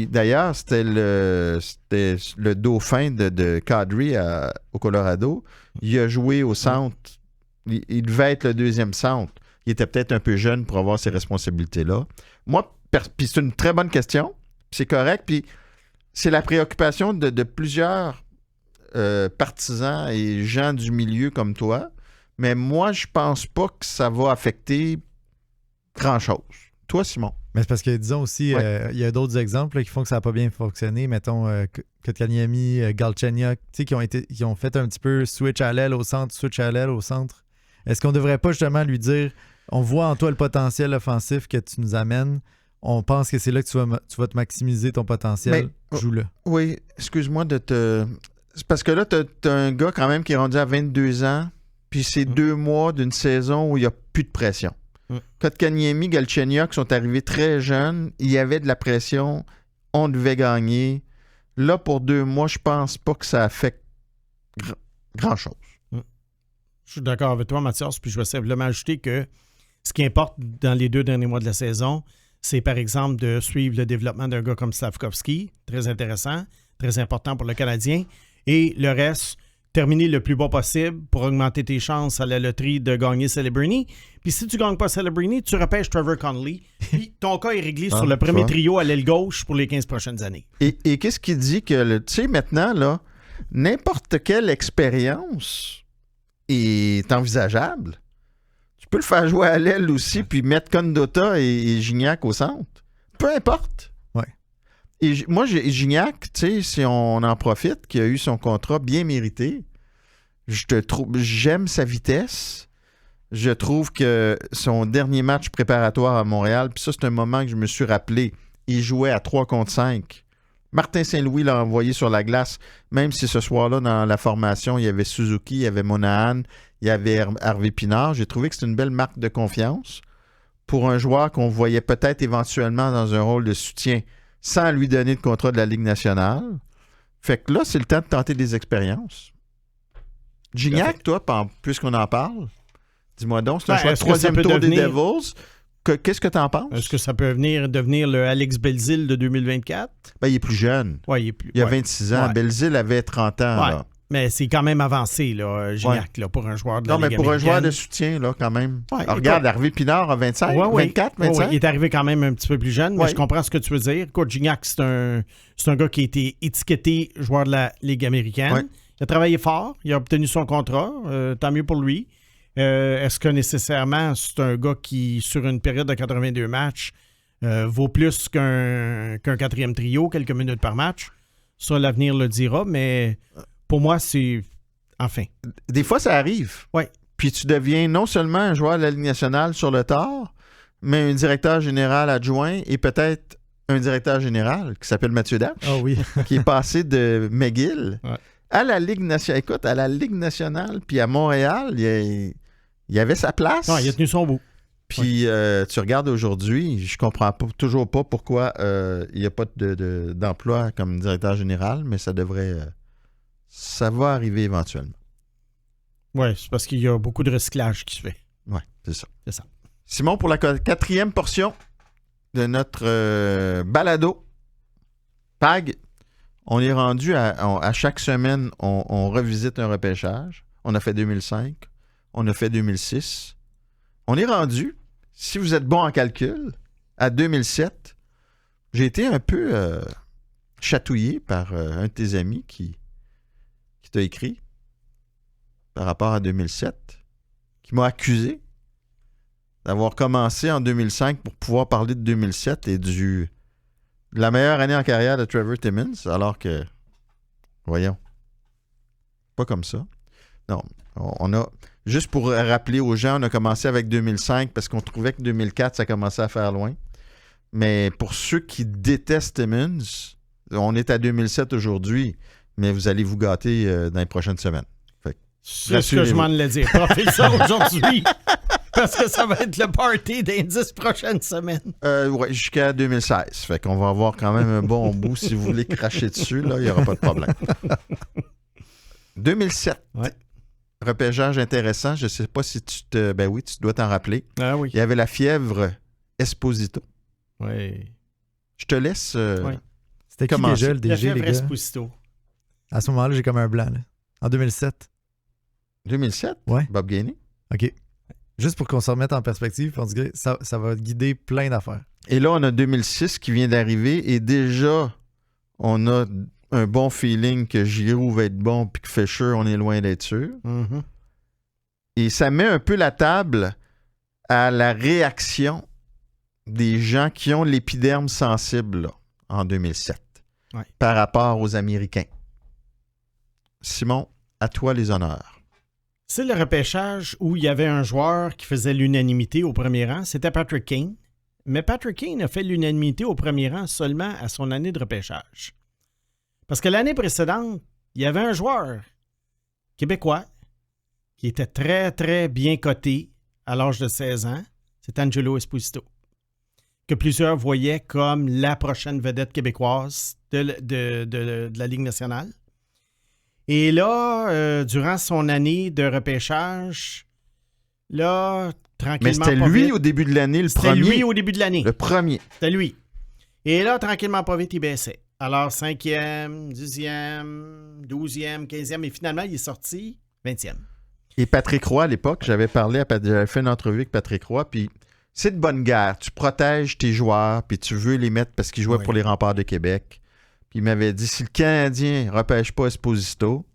B: D'ailleurs, c'était le dauphin de Kadri au Colorado. Il a joué au centre. Il devait être le 2e centre. Il était peut-être un peu jeune pour avoir ces responsabilités-là. Moi, puis c'est une très bonne question. C'est correct. Puis c'est la préoccupation de plusieurs partisans et gens du milieu comme toi. Mais moi, je pense pas que ça va affecter grand-chose. Toi, Simon?
A: Mais c'est parce que, disons aussi, il y a d'autres exemples là, qui font que ça n'a pas bien fonctionné. Mettons, Kotkaniemi, Galchenyuk, tu sais, qui ont fait un petit peu switch à l'aile au centre, switch à l'aile au centre. Est-ce qu'on ne devrait pas justement lui dire, on voit en toi le potentiel offensif que tu nous amènes, on pense que c'est là que tu vas te maximiser ton potentiel, joue-le.
B: Oui, excuse-moi de te... C'est parce que là, t'as un gars quand même qui est rendu à 22 ans, puis c'est 2 mois d'une saison où il n'y a plus de pression. Kotkaniemi, Galchenyuk sont arrivés très jeunes. Il y avait de la pression. On devait gagner. Là, pour 2 mois, je pense pas que ça affecte grand-chose.
G: Je suis d'accord avec toi, Mathias, puis je vais simplement ajouter que ce qui importe dans les 2 derniers mois de la saison, c'est par exemple de suivre le développement d'un gars comme Slafkovský, très intéressant, très important pour le Canadien, et le reste, terminer le plus bas possible pour augmenter tes chances à la loterie de gagner Celebrini. Puis si tu ne gagnes pas Celebrini, tu repêches Trevor Connolly. Puis ton cas est réglé sur le premier trio à l'aile gauche pour les 15 prochaines années.
B: Et qu'est-ce qui dit que, tu sais, maintenant, là, n'importe quelle expérience est envisageable. Tu peux le faire jouer à l'aile aussi, puis mettre Condotta et Gignac au centre. Peu importe. Et moi, Gignac, tu sais, si on en profite, qui a eu son contrat bien mérité, j'aime sa vitesse. Je trouve que son dernier match préparatoire à Montréal, puis ça, c'est un moment que je me suis rappelé, il jouait à 3 contre 5. Martin Saint-Louis l'a envoyé sur la glace, même si ce soir-là, dans la formation, il y avait Suzuki, il y avait Monahan, il y avait Harvey Pinard. J'ai trouvé que c'est une belle marque de confiance pour un joueur qu'on voyait peut-être éventuellement dans un rôle de soutien sans lui donner de contrat de la Ligue nationale. Fait que là, c'est le temps de tenter des expériences. Gignac, toi, puisqu'on en parle, dis-moi donc, c'est un choix de 3e tour des Devils. Qu'est-ce que tu en penses?
G: Est-ce que ça peut devenir le Alex Belzile de 2024?
B: Ben, il est plus jeune.
G: Oui,
B: il a 26 ans. Ouais. Belzile avait 30 ans.
G: Ouais.
B: Là.
G: Mais c'est quand même avancé, là, Gignac, là, pour un joueur de la Ligue américaine.
B: Non, mais pour un joueur de soutien, là, quand même. Ouais, regarde, Harvey Pinard a 25, 24, 25.
G: Il est arrivé quand même un petit peu plus jeune, mais je comprends ce que tu veux dire. Écoute, Gignac, c'est un gars qui a été étiqueté joueur de la Ligue américaine. Ouais. Il a travaillé fort, il a obtenu son contrat, tant mieux pour lui. Est-ce que nécessairement c'est un gars qui, sur une période de 82 matchs, vaut plus qu'un 4e trio, quelques minutes par match? Ça, l'avenir le dira, mais... Pour moi, c'est... Enfin.
B: Des fois, ça arrive.
G: Oui.
B: Puis tu deviens non seulement un joueur de la Ligue nationale sur le tard, mais un directeur général adjoint et peut-être un directeur général qui s'appelle Mathieu Darche.
A: Oh oui.
B: Qui est passé de McGill à la Ligue nationale. Écoute, à la Ligue nationale, puis à Montréal, il y avait sa place.
G: Il a tenu son bout.
B: Puis tu regardes aujourd'hui, je comprends toujours pas pourquoi il n'y a pas d'emploi comme directeur général, mais ça devrait... ça va arriver éventuellement.
G: Oui, c'est parce qu'il y a beaucoup de recyclage qui se fait.
B: Oui, c'est ça.
G: C'est ça.
B: Simon, pour la 4e portion de notre balado, PAG, on est rendu à chaque semaine, on revisite un repêchage. On a fait 2005, on a fait 2006. On est rendu, si vous êtes bon en calcul, à 2007. J'ai été un peu chatouillé par un de tes amis qui t'a écrit par rapport à 2007, qui m'a accusé d'avoir commencé en 2005 pour pouvoir parler de 2007 et de la meilleure année en carrière de Trevor Timmins, alors que, voyons, pas comme ça. Non, on a, juste pour rappeler aux gens, on a commencé avec 2005 parce qu'on trouvait que 2004, ça commençait à faire loin. Mais pour ceux qui détestent Timmins, on est à 2007 aujourd'hui, mais vous allez vous gâter dans les prochaines semaines.
G: C'est ce que je m'en allais dire. Profitez ça aujourd'hui, parce que ça va être le party des 10 prochaines semaines.
B: Oui, jusqu'à 2016. Fait qu'on va avoir quand même un bon bout. Si vous voulez cracher dessus, là, il n'y aura pas de problème. 2007.
G: Ouais.
B: Repêchage intéressant. Je ne sais pas si tu te... Ben oui, tu dois t'en rappeler.
G: Ah oui.
B: Il y avait la fièvre Esposito.
G: Oui.
B: Je te laisse
A: C'était qui déjà le DG,
G: la fièvre
A: les gars?
G: Esposito.
A: À ce moment-là, j'ai comme un blanc. Là. En 2007.
B: 2007?
A: Ouais.
B: Bob Gainey.
A: OK. Juste pour qu'on se remette en perspective, on dirait ça va guider plein d'affaires.
B: Et là, on a 2006 qui vient d'arriver et déjà, on a un bon feeling que Giroux va être bon puis que Fisher, on est loin d'être sûr.
G: Mm-hmm.
B: Et ça met un peu la table à la réaction des gens qui ont l'épiderme sensible là, en 2007
G: Ouais.
B: par rapport aux Américains. Simon, à toi les honneurs.
G: C'est le repêchage où il y avait un joueur qui faisait l'unanimité au premier rang. C'était Patrick Kane. Mais Patrick Kane a fait l'unanimité au premier rang seulement à son année de repêchage. Parce que l'année précédente, il y avait un joueur québécois qui était très, très bien coté à l'âge de 16 ans. C'est Angelo Esposito, que plusieurs voyaient comme la prochaine vedette québécoise de la Ligue nationale. Et là, durant son année de repêchage, là, tranquillement...
B: Mais c'était
G: pas
B: lui
G: vite,
B: au début de l'année, le
G: c'était
B: premier.
G: lui au début de l'année.
B: Le premier.
G: C'était lui. Et là, tranquillement, pas vite, il baissait. Alors, 5e, 10e, 12e, 15e, et finalement, il est sorti 20e.
B: Et Patrick Roy, à l'époque, j'avais fait une entrevue avec Patrick Roy, puis c'est de bonne guerre. Tu protèges tes joueurs, puis tu veux les mettre parce qu'ils jouaient
G: Oui.
B: pour les Remparts de Québec. Puis il m'avait dit, si le Canadien ne repêche pas Esposito,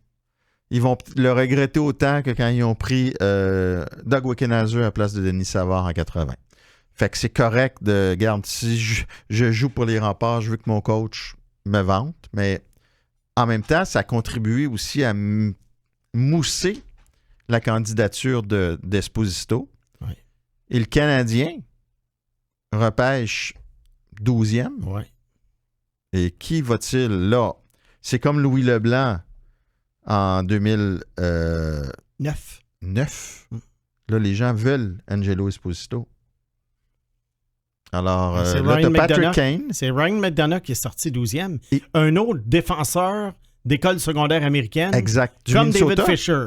B: ils vont le regretter autant que quand ils ont pris Doug Wickenheiser à la place de Denis Savard en 80. Fait que c'est correct de, regarde, si je joue pour les Remparts, je veux que mon coach me vante, mais en même temps, ça a contribué aussi à mousser la candidature d'Esposito.
G: Oui.
B: Et le Canadien repêche 12e.
G: Ouais.
B: Et qui va-t-il là? C'est comme Louis Leblanc en 2009.
G: 9.
B: Là, les gens veulent Angelo Esposito. Alors,
G: C'est
B: là,
G: Ryan
B: t'as Patrick
G: McDonough.
B: Kane.
G: C'est Ryan McDonough qui est sorti 12e.
B: Et-
G: Un autre défenseur d'école secondaire américaine.
B: Exact. Du
G: Comme
B: Minnesota.
G: David Fisher.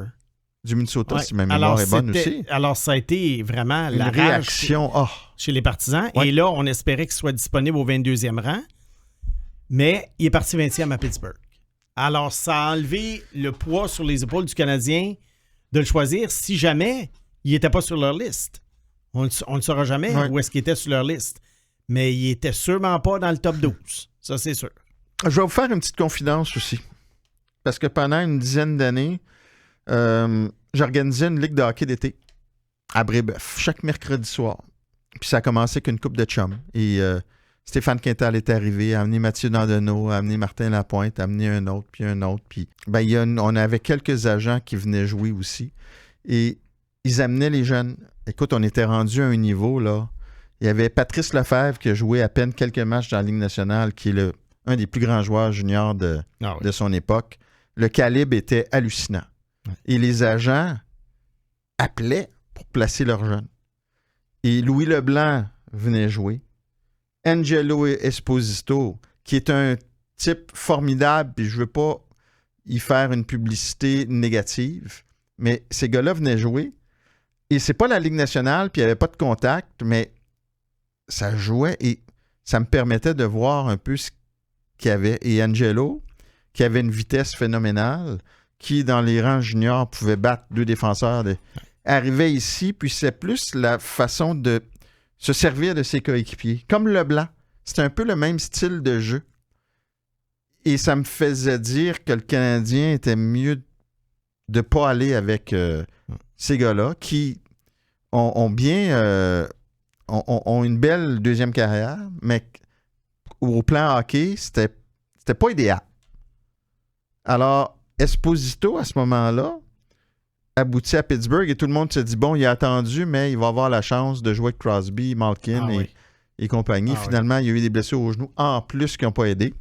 B: Du Minnesota,
G: Ouais.
B: si ma mémoire est bonne
G: c'était-
B: aussi.
G: Alors, ça a été vraiment
B: Une
G: la rage
B: réaction. Oh,
G: chez les partisans.
B: Ouais.
G: Et là, on espérait qu'il soit disponible au 22e rang. Mais il est parti 20e à Pittsburgh. Alors, ça a enlevé le poids sur les épaules du Canadien de le choisir si jamais il n'était pas sur leur liste. On ne saura jamais
B: Ouais.
G: où est-ce qu'il était sur leur liste. Mais il était sûrement pas dans le top 12. Ça, c'est sûr.
B: je vais vous faire une petite confidence aussi. Parce que pendant une dizaine d'années, j'organisais une ligue de hockey d'été à Brébeuf, chaque mercredi soir. Puis ça a commencé avec une coupe de chums. Et Stéphane Quintal est arrivé, a amené Mathieu Dandonneau, a amené Martin Lapointe, a amené un autre, puis un autre. Puis on avait quelques agents qui venaient jouer aussi. Et ils amenaient les jeunes. Écoute, on était rendu à un niveau, là. Il y avait Patrice Lefebvre qui a joué à peine quelques matchs dans la Ligue nationale, qui est un des plus grands joueurs juniors de son époque. Le calibre était hallucinant.
G: Ouais.
B: Et les agents appelaient pour placer leurs jeunes. Et Louis Leblanc venait jouer. Angelo Esposito, qui est un type formidable, puis je ne veux pas y faire une publicité négative, mais ces gars-là venaient jouer. Et c'est pas la Ligue nationale, puis il n'y avait pas de contact, mais ça jouait et ça me permettait de voir un peu ce qu'il y avait. Et Angelo, qui avait une vitesse phénoménale, qui, dans les rangs juniors, pouvait battre deux défenseurs, arrivait ici, puis c'est plus la façon de se servir de ses coéquipiers. Comme Leblanc. C'était un peu le même style de jeu. Et ça me faisait dire que le Canadien était mieux de ne pas aller avec ces gars-là qui ont bien... ont une belle deuxième carrière, mais au plan hockey, c'était pas idéal. Alors, Esposito, à ce moment-là, aboutit à Pittsburgh et tout le monde se dit, bon, il a attendu, mais il va avoir la chance de jouer avec Crosby, Malkin et compagnie. Finalement, il y a eu des blessures au genou, en plus, qui n'ont pas aidé.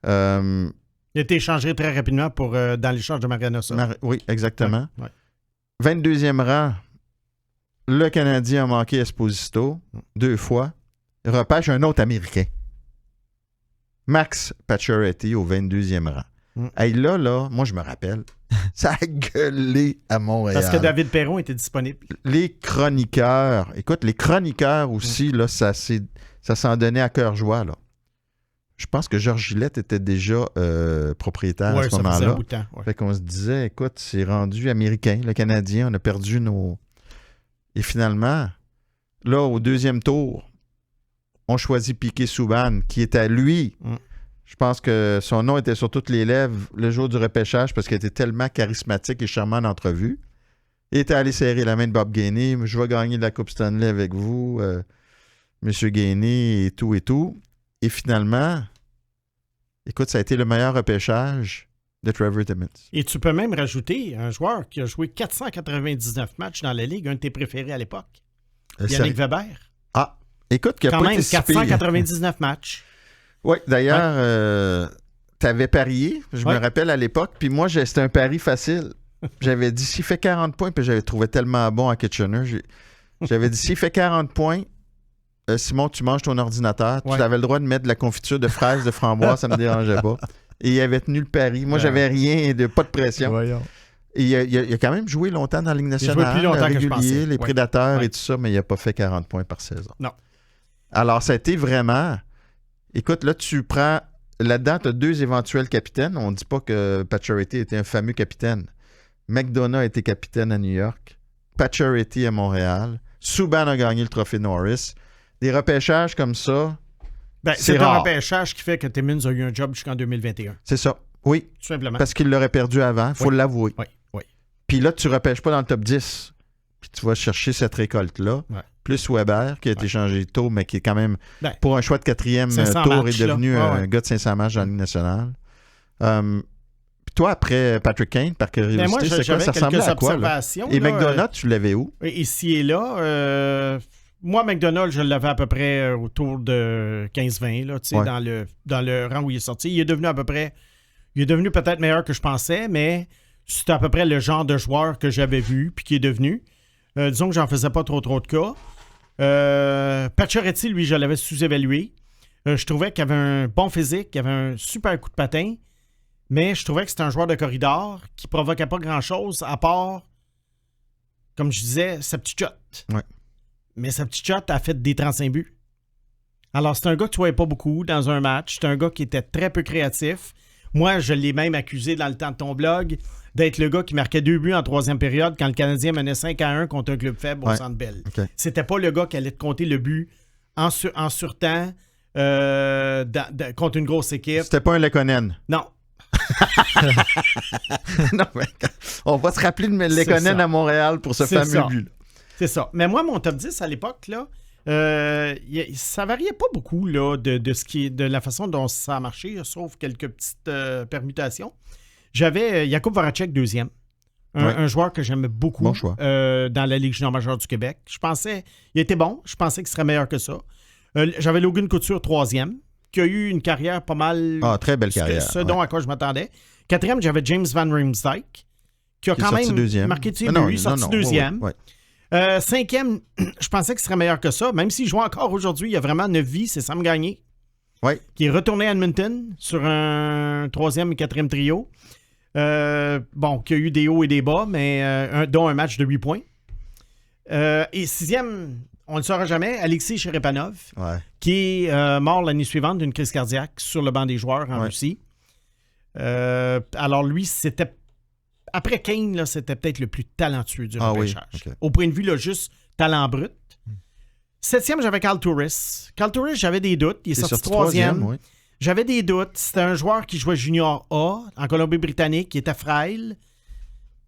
G: Il a été échangé très rapidement dans l'échange de Mariano Sarr.
B: Oui, exactement.
G: Ouais.
B: 22e rang, le Canadien a manqué Esposito 2 fois. Il repêche un autre Américain. Max Pacioretty au 22e rang. Hey, là, moi, je me rappelle, ça a gueulé à Montréal.
G: Parce que David Perron était disponible.
B: Les chroniqueurs aussi, là, ça s'en donnait à cœur joie, là. Je pense que Georges Gillette était déjà propriétaire à ce moment-là.
G: Faisait un bout de temps, ouais.
B: Fait qu'on se disait, écoute, c'est rendu américain, le Canadien, on a perdu nos... Et finalement, là, au deuxième tour, on choisit Piquet Souban, qui est à lui. Je pense que son nom était sur toutes les lèvres le jour du repêchage parce qu'il était tellement charismatique et charmant en entrevue. Il était allé serrer la main de Bob Gainey. Je vais gagner la Coupe Stanley avec vous. M. Gainé et tout et tout. Et finalement, écoute, ça a été le meilleur repêchage de Trevor Timmins.
G: Et tu peux même rajouter un joueur qui a joué 499 matchs dans la Ligue, un de tes préférés à l'époque, Yannick Weber.
B: Ah, écoute, qui a
G: Quand
B: pas
G: même,
B: été si pire.
G: 499 matchs.
B: Oui, d'ailleurs, tu avais parié, je me rappelle à l'époque, puis moi, c'était un pari facile. J'avais dit, s'il fait 40 points, puis j'avais trouvé tellement bon à Kitchener, j'avais dit, s'il fait 40 points, Simon, tu manges ton ordinateur, tu avais le droit de mettre de la confiture de fraises, de framboise, ça ne me dérangeait pas. Et il avait tenu le pari. Moi, j'avais rien, pas de pression.
A: Voyons.
B: Et il a quand même joué longtemps dans la Ligue nationale,
G: joué plus longtemps que je pensais.
B: les Prédateurs et tout ça, mais il n'a pas fait 40 points par saison.
G: Non.
B: Alors, ça a été vraiment... Écoute, là, tu prends... Là-dedans, tu as 2 éventuels capitaines. On ne dit pas que Pacioretty était un fameux capitaine. McDonough a été capitaine à New York. Pacioretty à Montréal. Subban a gagné le trophée Norris. Des repêchages comme ça,
G: c'est
B: rare.
G: un repêchage qui fait que Timmins a eu un job jusqu'en 2021.
B: C'est ça. Oui.
G: Tout simplement.
B: Parce qu'il l'aurait perdu avant, il faut l'avouer.
G: Oui.
B: Puis là, tu ne repêches pas dans le top 10. Puis tu vas chercher cette récolte-là.
G: Ouais.
B: Plus Weber, qui a été changé tôt, mais qui est quand même, pour un choix de 4e
G: 500
B: tour,
G: matchs,
B: est devenu
G: là.
B: un gars de 500 matchs dans la Ligue nationale. Puis toi, après Patrick Kane, par curiosité,
G: moi,
B: c'est quoi?
G: j'avais
B: Ça ressemblait
G: quelques
B: à quoi? Là?
G: observations.
B: Et
G: là,
B: McDonough, tu l'avais où?
G: Ici et là, moi, McDonald, je l'avais à peu près autour de 15-20, là, dans le rang où il est sorti. Il est devenu à peu près... Il est devenu peut-être meilleur que je pensais, mais c'était à peu près le genre de joueur que j'avais vu puis qui est devenu. Disons que j'en faisais pas trop de cas. Pacioretty, lui, je l'avais sous-évalué. Je trouvais qu'il avait un bon physique, qu'il avait un super coup de patin, mais je trouvais que c'était un joueur de corridor qui provoquait pas grand-chose à part, comme je disais, sa petite shot.
B: Ouais.
G: Mais sa petite shot a fait des 35 buts. Alors, c'est un gars que tu voyais pas beaucoup dans un match. C'est un gars qui était très peu créatif. Moi, je l'ai même accusé dans le temps de ton blog d'être le gars qui marquait 2 buts en 3e période quand le Canadien menait 5-1 contre un club faible au Centre Bell.
B: Okay.
G: C'était pas le gars qui allait te compter le but en surtemps contre une grosse équipe.
B: C'était pas un Lekonen.
G: Non.
B: Non, mais on va se rappeler de Lekonen à Montréal pour ce fameux but.
G: C'est ça. Mais moi, mon top 10 à l'époque, là, ça variait pas beaucoup là, de la façon dont ça a marché, sauf quelques petites permutations. J'avais Jakub Voracek 2e. Un joueur que j'aimais beaucoup
B: bon
G: dans la Ligue junior majeure du Québec. Je pensais, il était bon. Je pensais qu'il serait meilleur que ça. J'avais Logan Couture 3e, qui a eu une carrière pas mal...
B: Ah, très belle carrière.
G: Ce dont à quoi je m'attendais. 4e, j'avais James Van Riemsdyk, qui a quand même marqué de ses buts, sorti 2e.
B: Ouais.
G: 5e, je pensais qu'il serait meilleur que ça. Même s'il joue encore aujourd'hui, il y a vraiment 9 vies, c'est Sam Gagné.
B: Ouais.
G: Qui est retourné à Edmonton sur un 3e et 4e trio. Qui a eu des hauts et des bas, mais dont un match de 8 points. Et 6e, on ne le saura jamais, Alexis Cherepanov, qui est mort l'année suivante d'une crise cardiaque sur le banc des joueurs en Russie. Alors lui, c'était... Après Kane, là, c'était peut-être le plus talentueux du repêchage.
B: Oui. Okay.
G: Au point de vue, là, juste talent brut. 7e, j'avais Carl Turris. Carl Turris, j'avais des doutes. Il est sorti 3e.
B: Oui.
G: J'avais des doutes. C'était un joueur qui jouait Junior A en Colombie-Britannique, qui était frêle.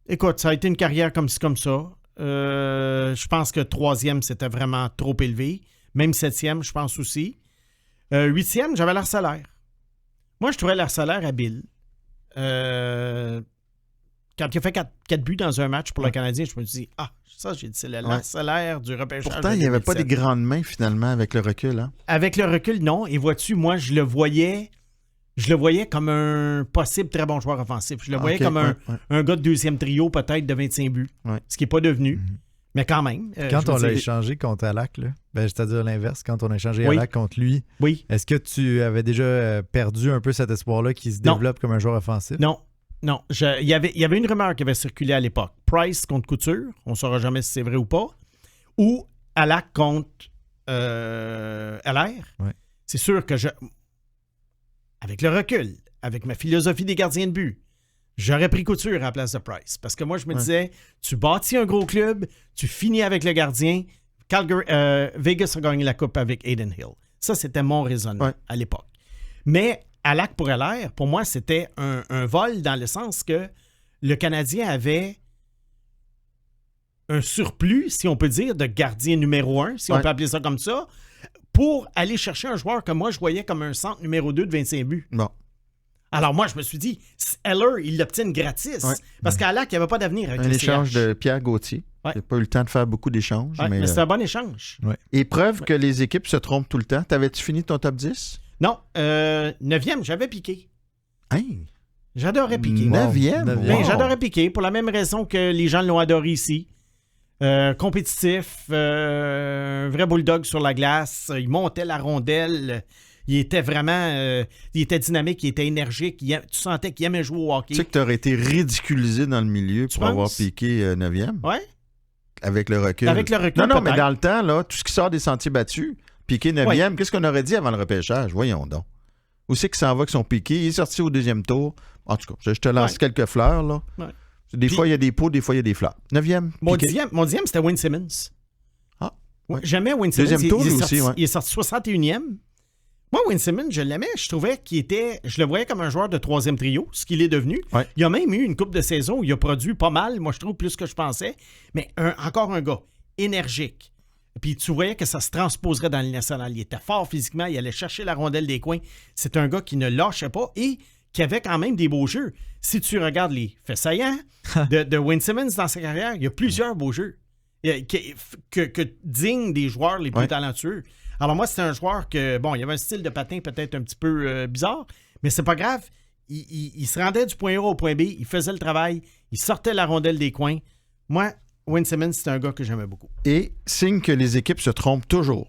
G: Écoute, ça a été une carrière comme ci, comme ça. Je pense que 3e, c'était vraiment trop élevé. Même 7e, je pense aussi. 8e, j'avais l'Arcellaire. Moi, je trouvais l'Arcellaire habile. Quand il a fait 4 buts dans un match pour le Canadien, je me dis, j'ai dit, c'est l'Arcellaire du repêchage.
B: Pourtant, il n'y avait pas des grandes mains, finalement, avec le recul. Hein?
G: Avec le recul, non. Et vois-tu, moi, je le voyais comme un possible très bon joueur offensif. Je le voyais comme un gars de 2e trio, peut-être, de 25 buts. Ouais. Ce qui n'est pas devenu. Mais quand même.
A: Quand on l'a échangé contre Alak, là, c'est-à-dire l'inverse, quand on a échangé Alak contre lui, est-ce que tu avais déjà perdu un peu cet espoir-là qu'il se développe comme un joueur offensif?
G: Non. Il y avait une rumeur qui avait circulé à l'époque. Price contre Couture, on ne saura jamais si c'est vrai ou pas. Ou Alak contre LR. Ouais. C'est sûr que avec le recul, avec ma philosophie des gardiens de but, j'aurais pris Couture à la place de Price. Parce que moi, je me disais, tu bâtis un gros club, tu finis avec le gardien. Vegas a gagné la coupe avec Aiden Hill. Ça, c'était mon raisonnement à l'époque. Mais Alak pour LR, pour moi, c'était un vol dans le sens que le Canadien avait un surplus, si on peut dire, de gardien numéro 1, si on peut appeler ça comme ça, pour aller chercher un joueur que moi, je voyais comme un centre numéro 2 de 25 buts.
B: Bon.
G: Alors moi, je me suis dit, Eller, ils l'obtiennent gratis.
B: Ouais.
G: Parce qu'à Lac, il n'y avait pas d'avenir avec
B: Un
G: les
B: échange
G: CH.
B: de Pierre Gauthier.
G: Ouais.
B: J'ai pas eu le temps de faire beaucoup d'échanges.
G: Ouais, mais c'est un bon échange.
B: Et preuve que les équipes se trompent tout le temps. T'avais-tu fini ton top 10?
G: Non, 9e, j'avais Piqué.
B: Hein?
G: J'adorais Piqué.
B: 9e?
G: Ben,
B: Wow.
G: j'adorais Piqué pour la même raison que les gens l'ont adoré ici. Compétitif, un vrai bulldog sur la glace. Il montait la rondelle. Il était vraiment il était dynamique, il était énergique. Tu sentais qu'il aimait jouer au hockey.
B: Tu sais que tu aurais été ridiculisé dans le milieu
G: Tu
B: pour avoir
G: penses?
B: piqué 9e?
G: Ouais,
B: Avec le recul.
G: avec le recul.
B: Non, non, mais
G: peut-être.
B: dans le temps, là, tout ce qui sort des sentiers battus, piqué 9e, qu'est-ce qu'on aurait dit avant le repêchage? Voyons donc. Où c'est qu'il s'en va avec son piqué? Il est sorti au 2e tour. En tout cas, je te lance quelques fleurs, là.
G: Ouais.
B: Des fois, il y a des pots, des fois, il y a des fleurs. 9e,
G: Mon
B: Piqué.
G: dixième, c'était Wayne Simmons.
B: Ah,
G: Ouais,
B: ouais.
G: J'aimais Wayne Simmons.
B: Deuxième tour,
G: il est
B: lui
G: sorti,
B: aussi, ouais.
G: il est sorti 61e. Moi, Wayne Simmons, je l'aimais. Je trouvais qu'il était... Je le voyais comme un joueur de 3e trio, ce qu'il est devenu.
B: Ouais.
G: Il a même eu une coupe de saison où il a produit pas mal, moi, je trouve, plus que je pensais. Mais encore un gars énergique. Puis tu voyais que ça se transposerait dans le national. Il était fort physiquement, il allait chercher la rondelle des coins. C'est un gars qui ne lâchait pas et qui avait quand même des beaux jeux. Si tu regardes les faits saillants de Wayne Simmons dans sa carrière, il y a plusieurs beaux jeux que dignes des joueurs les plus
B: Ouais.
G: talentueux. Alors moi, c'était un joueur que, bon, il avait un style de patin peut-être un petit peu bizarre, mais c'est pas grave. Il se rendait du point A au point B, il faisait le travail, il sortait la rondelle des coins. Moi, Wayne Simmons, c'est un gars que j'aimais beaucoup.
B: Et signe que les équipes se trompent toujours.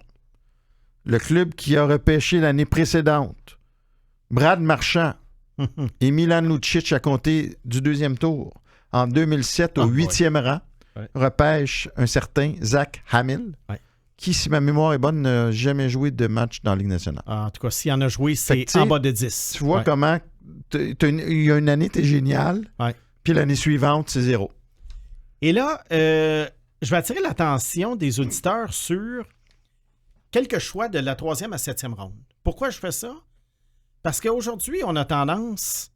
B: Le club qui a repêché l'année précédente, Brad Marchand et Milan Lucic à compter du 2e tour, en 2007 au 8e rang, repêche un certain Zach Hamill, qui, si ma mémoire est bonne, n'a jamais joué de match dans la Ligue nationale.
G: En tout cas, s'il en a joué,
B: Fait
G: c'est
B: que, tu sais,
G: en bas de 10.
B: Tu vois comment, il y a une année, t'es génial, puis l'année suivante, c'est 0.
G: Et là, je vais attirer l'attention des auditeurs sur quelques choix de la 3e à 7e ronde. Pourquoi je fais ça? Parce qu'aujourd'hui, on a tendance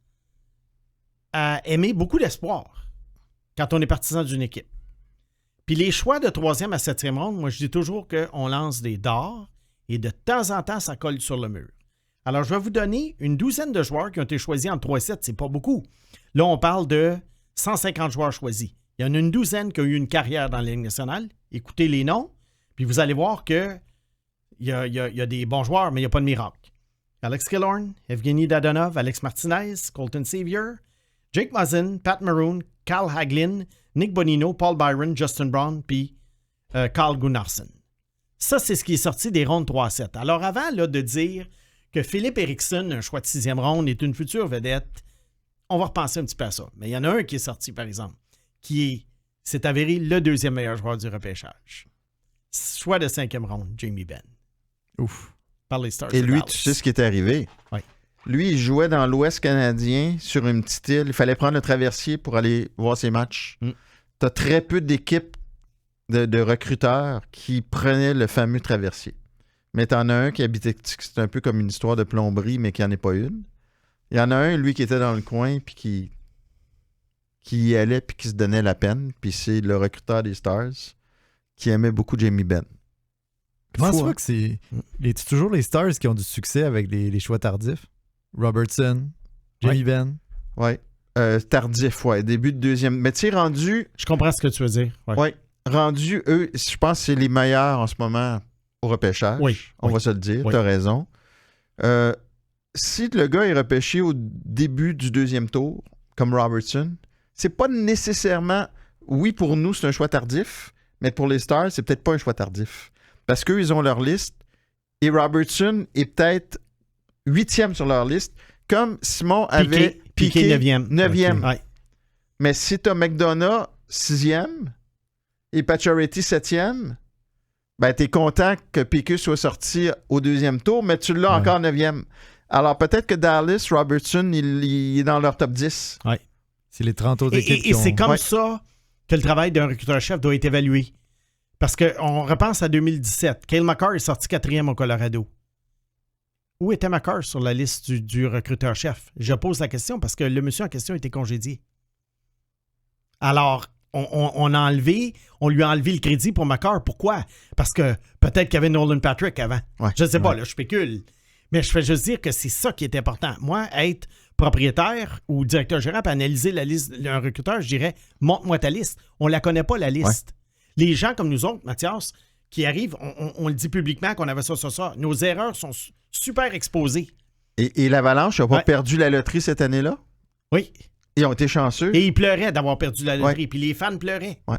G: à aimer beaucoup l'espoir quand on est partisan d'une équipe. Puis les choix de 3e à 7e ronde, moi, je dis toujours qu'on lance des dards et de temps en temps, ça colle sur le mur. Alors, je vais vous donner une douzaine de joueurs qui ont été choisis en 3 et 7. C'est pas beaucoup. Là, on parle de 150 joueurs choisis. Il y en a une douzaine qui ont eu une carrière dans la Ligue nationale. Écoutez les noms, puis vous allez voir qu'il y a des bons joueurs, mais il n'y a pas de miracle. Alex Killorn, Evgeny Dadonov, Alex Martinez, Colton Sevier, Jake Muzzin, Pat Maroon, Carl Hagelin, Nick Bonino, Paul Byron, Justin Brown, puis Carl Gunnarsson. Ça, c'est ce qui est sorti des rondes 3 à 7. Alors avant là, de dire que Philippe Eriksson, un choix de 6e ronde, est une future vedette, on va repenser un petit peu à ça. Mais il y en a un qui est sorti, par exemple, qui s'est avéré le 2e meilleur joueur du repêchage. Choix de 5e ronde, Jamie Benn.
A: Ouf.
G: Par les Stars
B: Et
G: de
B: lui,
G: Dallas.
B: tu sais ce qui est arrivé?
G: Oui.
B: Lui, il jouait dans l'Ouest canadien sur une petite île. Il fallait prendre le traversier pour aller voir ses matchs. Tu as très peu d'équipes de recruteurs qui prenaient le fameux traversier. Mais tu en as un qui habitait, c'est un peu comme une histoire de plomberie, mais qui n'en est pas une. Il y en a un, lui, qui était dans le coin, puis qui y allait, puis qui se donnait la peine. Puis c'est le recruteur des Stars qui aimait beaucoup Jamie Benn.
A: Comment
B: Fou,
A: ça
B: hein?
A: fait que c'est toujours les Stars qui ont du succès avec les choix tardifs? Robertson, Jamie Benn.
B: Oui. Tardif, ouais. Début de 2e. Mais tu sais, rendu...
G: Je comprends ce que tu veux dire. Ouais.
B: Oui. Rendu, eux, je pense que c'est les meilleurs en ce moment au repêchage.
G: Oui.
B: On
G: Oui.
B: va se le dire,
G: Oui.
B: tu as raison. Si le gars est repêché au début du 2e tour, comme Robertson, c'est pas nécessairement... Oui, pour nous, c'est un choix tardif, mais pour les Stars, c'est peut-être pas un choix tardif. Parce qu'eux, ils ont leur liste, et Robertson est peut-être 8e sur leur liste, comme Simon avait
G: Piqué 9e.
B: 9e.
G: Ouais.
B: Mais si tu as McDonough 6e et Pacioretty 7e, ben t'es content que Piqué soit sorti au 2e tour, mais tu l'as encore 9e. Alors peut-être que Dallas, Robertson, il est dans leur top 10.
A: Ouais. C'est les 30 autres équipes
G: Et
A: qui ont...
G: c'est comme
B: Ouais.
G: ça que le travail d'un recruteur-chef doit être évalué. Parce qu'on repense à 2017. Cale Makar est sorti 4e au Colorado. Où était Makar sur la liste du recruteur-chef? Je pose la question parce que le monsieur en question était congédié. Alors, on lui a enlevé le crédit pour McCarr. Pourquoi? Parce que peut-être qu'il y avait Nolan Patrick avant.
B: Ouais.
G: Je ne sais pas, là, je spécule. Mais je fais juste dire que c'est ça qui est important. Moi, être propriétaire ou directeur gérant pour analyser la liste d'un recruteur, je dirais, montre-moi ta liste. On ne la connaît pas, la liste. Les gens comme nous autres, Mathias, qui arrivent, on le dit publiquement qu'on avait ça. Nos erreurs sont super exposées.
B: Et l'Avalanche n'a pas
G: Ouais.
B: perdu la loterie cette année-là?
G: Oui.
B: Ils ont été chanceux.
G: Et ils pleuraient d'avoir perdu la loterie.
B: Ouais.
G: Puis les fans pleuraient.
B: Ouais.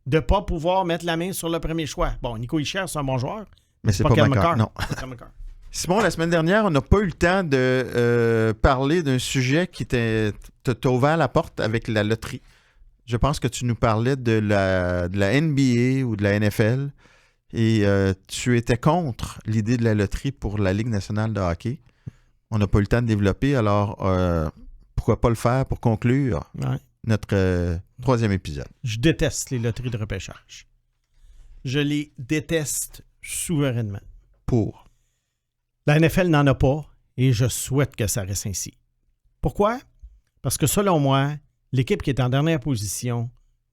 G: De ne pas pouvoir mettre la main sur le premier choix. Bon, Nico Hischier, c'est un bon joueur.
B: Mais c'est pas
G: Kel
B: McCarr, non.
G: C'est pas Kel McCarr.
B: Simon, la semaine dernière, on n'a pas eu le temps de parler d'un sujet qui t'a ouvert la porte avec la loterie. Je pense que tu nous parlais de la NBA ou de la NFL et tu étais contre l'idée de la loterie pour la Ligue nationale de hockey. On n'a pas eu le temps de développer, alors pourquoi pas le faire pour conclure
G: Ouais.
B: notre troisième épisode.
G: Je déteste les loteries de repêchage. Je les déteste souverainement.
B: Pour.
G: La NFL n'en a pas et je souhaite que ça reste ainsi. Pourquoi? Parce que selon moi, l'équipe qui est en dernière position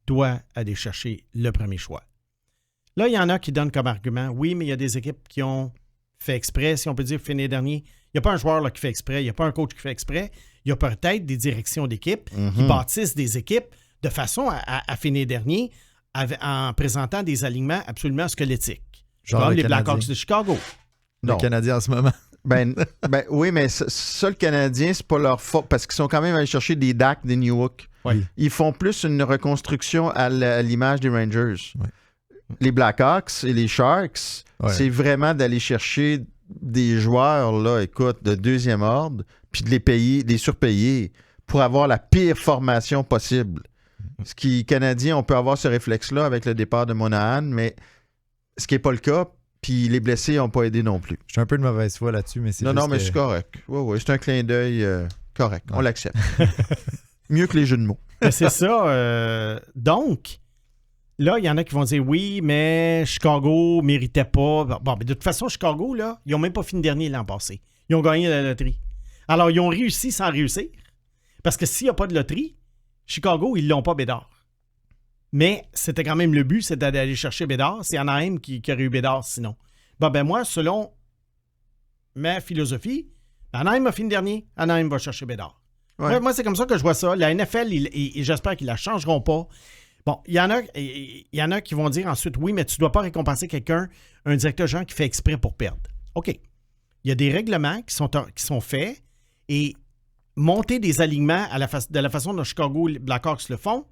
G: doit aller chercher le premier choix. Là, il y en a qui donnent comme argument, oui, mais il y a des équipes qui ont fait exprès, si on peut dire, fini dernier. Il n'y a pas un joueur là, qui fait exprès, il n'y a pas un coach qui fait exprès. Il y a peut-être des directions d'équipe qui bâtissent des équipes de façon à finir dernier en présentant des alignements absolument squelettiques.
A: Genre
G: Comme
A: le
G: les
A: Canadien.
G: Blackhawks de Chicago.
A: Le Canadien en ce moment.
B: Ben oui, mais ça, le Canadien, c'est pas leur faute parce qu'ils sont quand même allés chercher des Dak, des Newhook.
G: Oui.
B: Ils font plus une reconstruction à l'image des Rangers.
A: Ouais.
B: Les Blackhawks et les Sharks, c'est vraiment d'aller chercher des joueurs, là, écoute, de deuxième ordre, puis de les payer, de les surpayer pour avoir la pire formation possible. Ce qui, Canadien, on peut avoir ce réflexe-là avec le départ de Monahan, mais ce qui n'est pas le cas. Puis les blessés n'ont pas aidé non plus.
A: Je suis un peu de mauvaise foi là-dessus, mais c'est
B: Non,
A: juste
B: non, mais
A: que-
B: c'est correct. Oui, c'est un clin d'œil correct. On l'accepte. Mieux que les jeux de mots.
G: Ben, c'est ça. Donc, là, il y en a qui vont dire oui, mais Chicago méritait pas. Bon, mais de toute façon, Chicago, là, ils n'ont même pas fini dernier l'an passé. Ils ont gagné la loterie. Alors, ils ont réussi sans réussir. Parce que s'il n'y a pas de loterie, Chicago, ils ne l'ont pas Bédard. Mais c'était quand même le but, c'était d'aller chercher Bédard. C'est Anaheim qui aurait eu Bédard sinon. Bon, ben moi, selon ma philosophie, Anaheim a fini dernier, Anaheim va chercher Bédard.
B: Ouais.
G: Moi, c'est comme ça que je vois ça. La NFL, et j'espère qu'ils ne la changeront pas. Bon, il y en a qui vont dire ensuite, oui, mais tu ne dois pas récompenser quelqu'un, un directeur général qui fait exprès pour perdre. OK. Il y a des règlements qui sont faits et monter des alignements de la façon dont Chicago Blackhawks le font,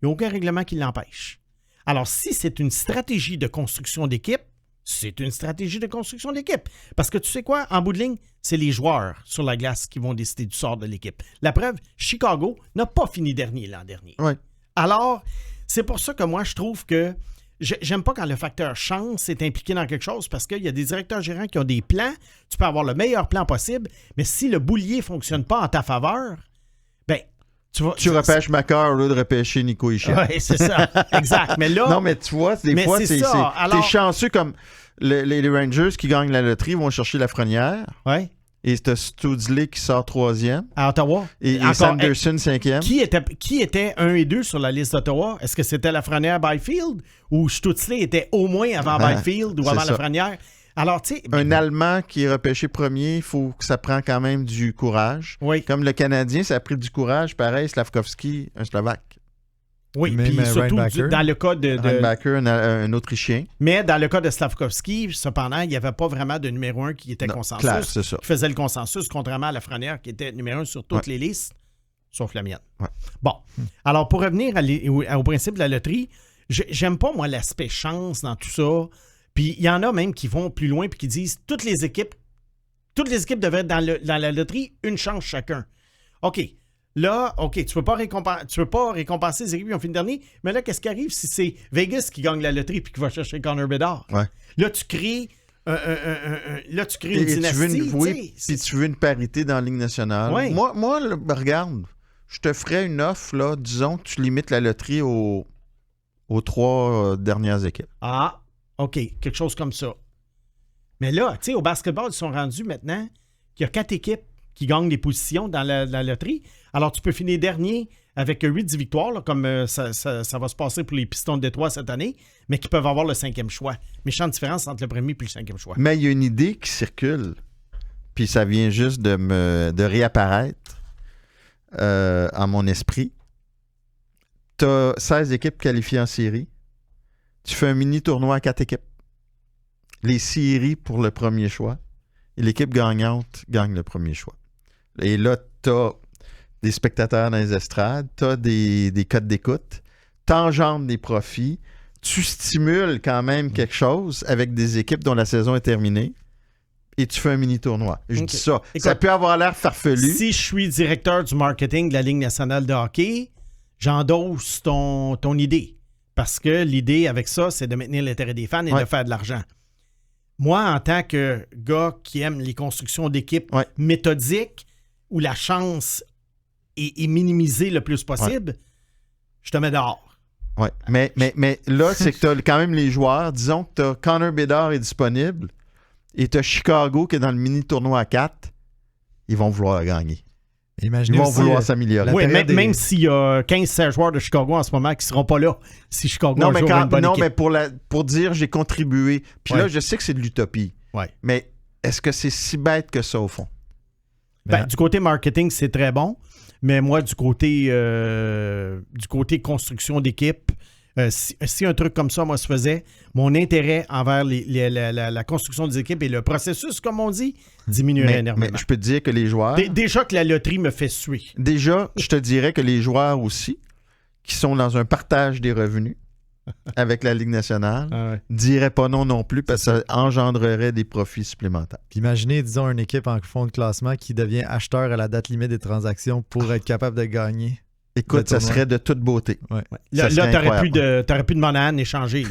G: il n'y a aucun règlement qui l'empêche. Alors, si c'est une stratégie de construction d'équipe, c'est une stratégie de construction d'équipe. Parce que tu sais quoi? En bout de ligne, c'est les joueurs sur la glace qui vont décider du sort de l'équipe. La preuve, Chicago n'a pas fini dernier l'an dernier.
B: Ouais.
G: Alors, c'est pour ça que moi, je trouve que j'aime pas quand le facteur chance est impliqué dans quelque chose parce qu'il y a des directeurs gérants qui ont des plans. Tu peux avoir le meilleur plan possible, mais si le boulier ne fonctionne pas en ta faveur, ben,
B: Tu repêches McCarr au lieu de repêcher Nico Hischier.
G: Oui, c'est ça. Exact. Mais là,
B: Non, mais tu vois, des
G: Mais
B: fois,
G: c'est ça. Alors-
B: t'es chanceux comme les Rangers qui gagnent la loterie vont chercher Lafrenière
G: ouais,
B: et c'est Studsley qui sort troisième
G: à Ottawa.
B: et
G: Encore,
B: Sanderson cinquième.
G: Qui était 1 et 2 sur la liste d'Ottawa? Est-ce que c'était Lafrenière Byfield ou Stutzley était au moins avant
B: Ah,
G: Byfield ou
B: c'est
G: avant
B: ça.
G: Lafrenière? Alors, tu sais...
B: Un Allemand qui est repêché premier, il faut que ça prend quand même du courage.
G: Oui,
B: Comme le Canadien, ça a pris du courage. Pareil, Slavkovski, un Slovaque.
G: oui.
A: Même
G: Puis surtout,
A: Reinbacher.
G: dans le cas de
B: Reinbacher, un Autrichien.
G: mais dans le cas de Slavkovski, cependant, il n'y avait pas vraiment de numéro 1 qui était
B: Non,
G: consensus.
B: clair, c'est ça.
G: Qui faisait le consensus, contrairement à Lafrenière qui était numéro 1 sur toutes les listes, sauf la mienne.
B: Ouais.
G: Bon. Alors, pour revenir au principe de la loterie, j'aime pas, moi, l'aspect chance dans tout ça. Puis, il y en a même qui vont plus loin et qui disent toutes les équipes devraient être dans la loterie, une chance chacun. OK. Là, OK, tu peux pas récompenser les équipes qui ont fini dernier, mais là, qu'est-ce qui arrive si c'est Vegas qui gagne la loterie puis qui va chercher Connor Bedard?
B: Ouais.
G: Là, tu crées une
B: Et
G: dynastie.
B: puis tu veux une parité dans la Ligue nationale.
G: Ouais.
B: Moi là, regarde, je te ferais une offre, là, disons que tu limites la loterie aux 3 dernières équipes.
G: Ah, OK, quelque chose comme ça. Mais là, tu sais, au basketball, ils sont rendus maintenant qu'il y a 4 équipes qui gagnent des positions dans la loterie. Alors, tu peux finir dernier avec 8-10 victoires, là, comme ça va se passer pour les Pistons de Détroit cette année, mais qui peuvent avoir le 5e choix. Méchante différence entre le premier et le 5e choix.
B: Mais il y a une idée qui circule, puis ça vient juste de réapparaître en mon esprit. Tu as 16 équipes qualifiées en série. Tu fais un mini-tournoi à 4 équipes. Les séries pour le premier choix. Et l'équipe gagnante gagne le premier choix. Et là, tu as des spectateurs dans les estrades, tu as des codes d'écoute, tu engendres des profits, tu stimules quand même quelque chose avec des équipes dont la saison est terminée et tu fais un mini-tournoi. Je dis ça.
G: Écoute,
B: ça peut avoir l'air farfelu.
G: Si je suis directeur du marketing de la Ligue nationale de hockey, j'endosse ton idée. Parce que l'idée avec ça, c'est de maintenir l'intérêt des fans et de faire de l'argent. Moi, en tant que gars qui aime les constructions d'équipes méthodiques, où la chance est minimisée le plus possible, je te mets dehors.
B: Oui, mais là, c'est que tu as quand même les joueurs. Disons que tu as Connor Bedard est disponible et tu as Chicago qui est dans le mini-tournoi à 4. Ils vont vouloir gagner.
A: Imaginez
B: Ils vont
A: aussi,
B: vouloir s'améliorer.
G: Oui, même s'il y a 15-16 joueurs de Chicago en ce moment qui ne seront pas là si Chicago
B: Non, mais,
G: joue une bonne équipe.
B: mais pour dire j'ai contribué. Puis là, je sais que c'est de l'utopie.
G: Ouais.
B: Mais est-ce que c'est si bête que ça, au fond?
G: Du côté marketing, c'est très bon. Mais moi, du côté construction d'équipe, si un truc comme ça, moi, se faisait, mon intérêt envers la construction des équipes et le processus, comme on dit, diminuerait énormément.
B: Mais je peux te dire que les joueurs...
G: Déjà que la loterie me fait suer.
B: Déjà, je te dirais que les joueurs aussi, qui sont dans un partage des revenus avec la Ligue nationale, diraient pas non plus parce que ça engendrerait des profits supplémentaires.
A: Puis imaginez, disons, une équipe en fond de classement qui devient acheteur à la date limite des transactions pour être capable de gagner.
B: Écoute, ça serait de toute beauté.
A: Ouais.
G: Là, t'aurais plus de monnaie à échanger.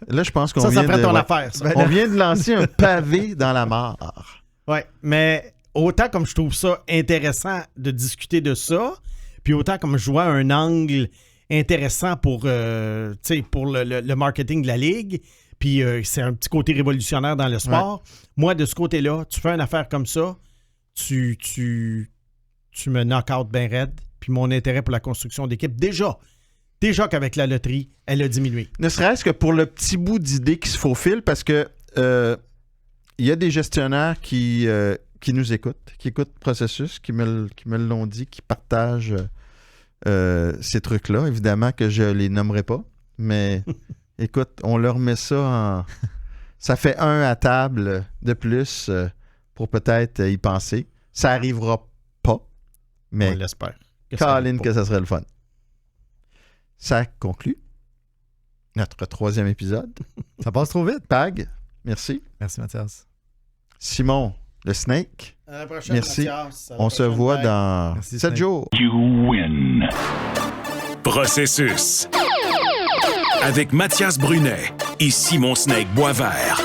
G: Là,
B: je pense qu'on
G: ça ferait ton affaire. Ça.
B: On vient de lancer un pavé dans la mare.
G: Oui, mais autant comme je trouve ça intéressant de discuter de ça, puis autant comme je vois un angle intéressant pour le marketing de la Ligue, puis c'est un petit côté révolutionnaire dans le sport. Moi, de ce côté-là, tu fais une affaire comme ça, tu me knock-out bien raide, puis mon intérêt pour la construction d'équipe, déjà qu'avec la loterie, elle a diminué.
B: Ne serait-ce que pour le petit bout d'idée qui se faufile, parce que il y a des gestionnaires qui nous écoutent, qui écoutent le processus, qui me l'ont dit, qui partagent ces trucs-là. Évidemment que je les nommerai pas, mais écoute, on leur met ça en... Ça fait un à table de plus pour peut-être y penser. Ça arrivera pas, mais...
G: On l'espère.
B: Colin, que ça serait le fun. Ça conclut notre 3e épisode.
A: Ça passe trop vite.
B: Pag, merci.
A: Merci, Mathias.
B: Simon, le Snake.
G: À la prochaine,
B: merci.
G: Mathias.
B: On se voit dans 7 jours.
F: You win. Processus. Avec Mathias Brunet et Simon Snake Boisvert.